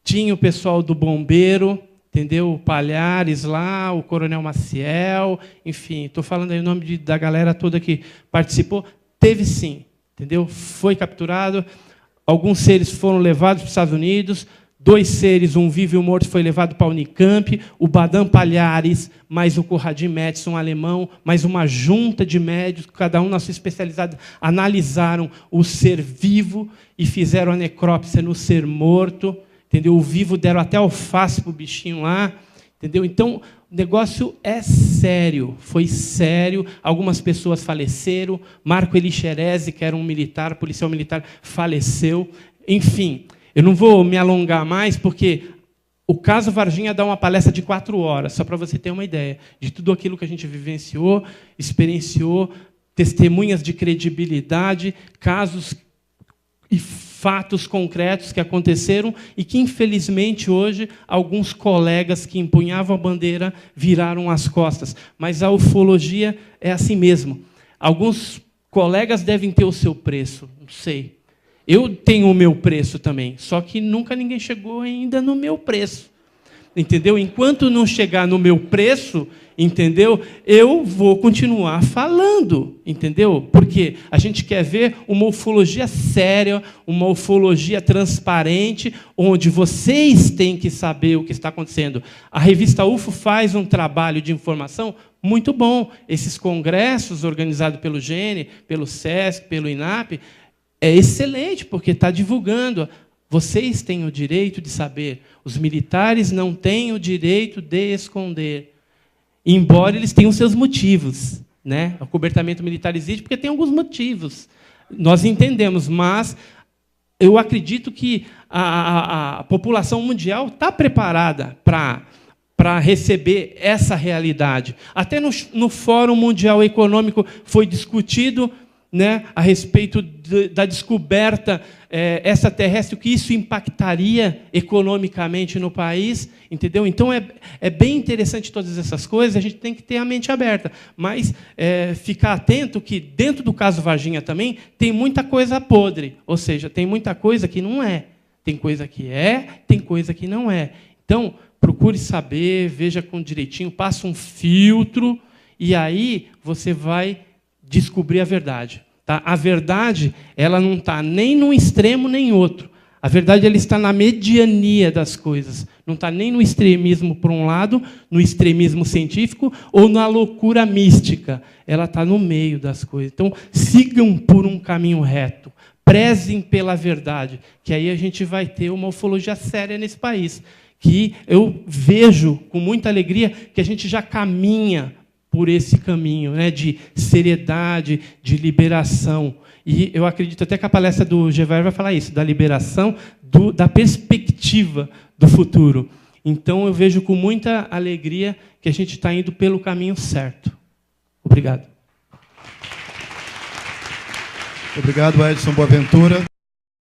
tinha o pessoal do bombeiro, entendeu? O Palhares lá, o coronel Maciel, enfim, estou falando aí o nome da galera toda que participou. Teve sim, entendeu? Foi capturado, alguns seres foram levados para os Estados Unidos, 2 seres, um vivo e um morto, foi levado para a Unicamp, o Badam Palhares, mais o Conrad Metz, um alemão, mais uma junta de médicos, cada um na sua especialidade, analisaram o ser vivo e fizeram a necrópsia no ser morto, entendeu? O vivo deram até alface para o bichinho lá, entendeu? Então, o negócio é sério, foi sério, algumas pessoas faleceram, Marco Elixerese, que era um militar, policial militar, faleceu, enfim. Eu não vou me alongar mais, porque o caso Varginha dá uma palestra de 4 horas, só para você ter uma ideia de tudo aquilo que a gente vivenciou, experienciou, testemunhas de credibilidade, casos e fatos concretos que aconteceram e que, infelizmente, hoje, alguns colegas que empunhavam a bandeira viraram as costas. Mas a ufologia é assim mesmo. Alguns colegas devem ter o seu preço, não sei. Eu tenho o meu preço também, só que nunca ninguém chegou ainda no meu preço. Entendeu? Enquanto não chegar no meu preço, entendeu? Eu vou continuar falando, entendeu? Porque a gente quer ver uma ufologia séria, uma ufologia transparente, onde vocês têm que saber o que está acontecendo. A revista UFO faz um trabalho de informação muito bom. Esses congressos organizados pelo GENE, pelo SESC, pelo INAP, é excelente, porque está divulgando. Vocês têm o direito de saber. Os militares não têm o direito de esconder. Embora eles tenham seus motivos. Né? O cobertamento militar existe porque tem alguns motivos. Nós entendemos, mas eu acredito que a população mundial está preparada para receber essa realidade. Até no Fórum Mundial Econômico foi discutido, né, a respeito da descoberta extraterrestre, o que isso impactaria economicamente no país, entendeu? Então, é bem interessante todas essas coisas, a gente tem que ter a mente aberta, mas ficar atento que, dentro do caso Varginha também, tem muita coisa podre, ou seja, tem muita coisa que não é, tem coisa que é, tem coisa que não é. Então, procure saber, veja com direitinho, passa um filtro, e aí você vai descobrir a verdade. Tá? A verdade, ela não está nem num extremo nem outro. A verdade, ela está na mediania das coisas. Não está nem no extremismo por um lado, no extremismo científico, ou na loucura mística. Ela está no meio das coisas. Então, sigam por um caminho reto. Prezem pela verdade, que aí a gente vai ter uma ufologia séria nesse país. Que eu vejo com muita alegria que a gente já caminha por esse caminho, né, de seriedade, de liberação. E eu acredito até que a palestra do Gevaer vai falar isso, da liberação, da perspectiva do futuro. Então, eu vejo com muita alegria que a gente está indo pelo caminho certo. Obrigado. Obrigado, Edson Boaventura.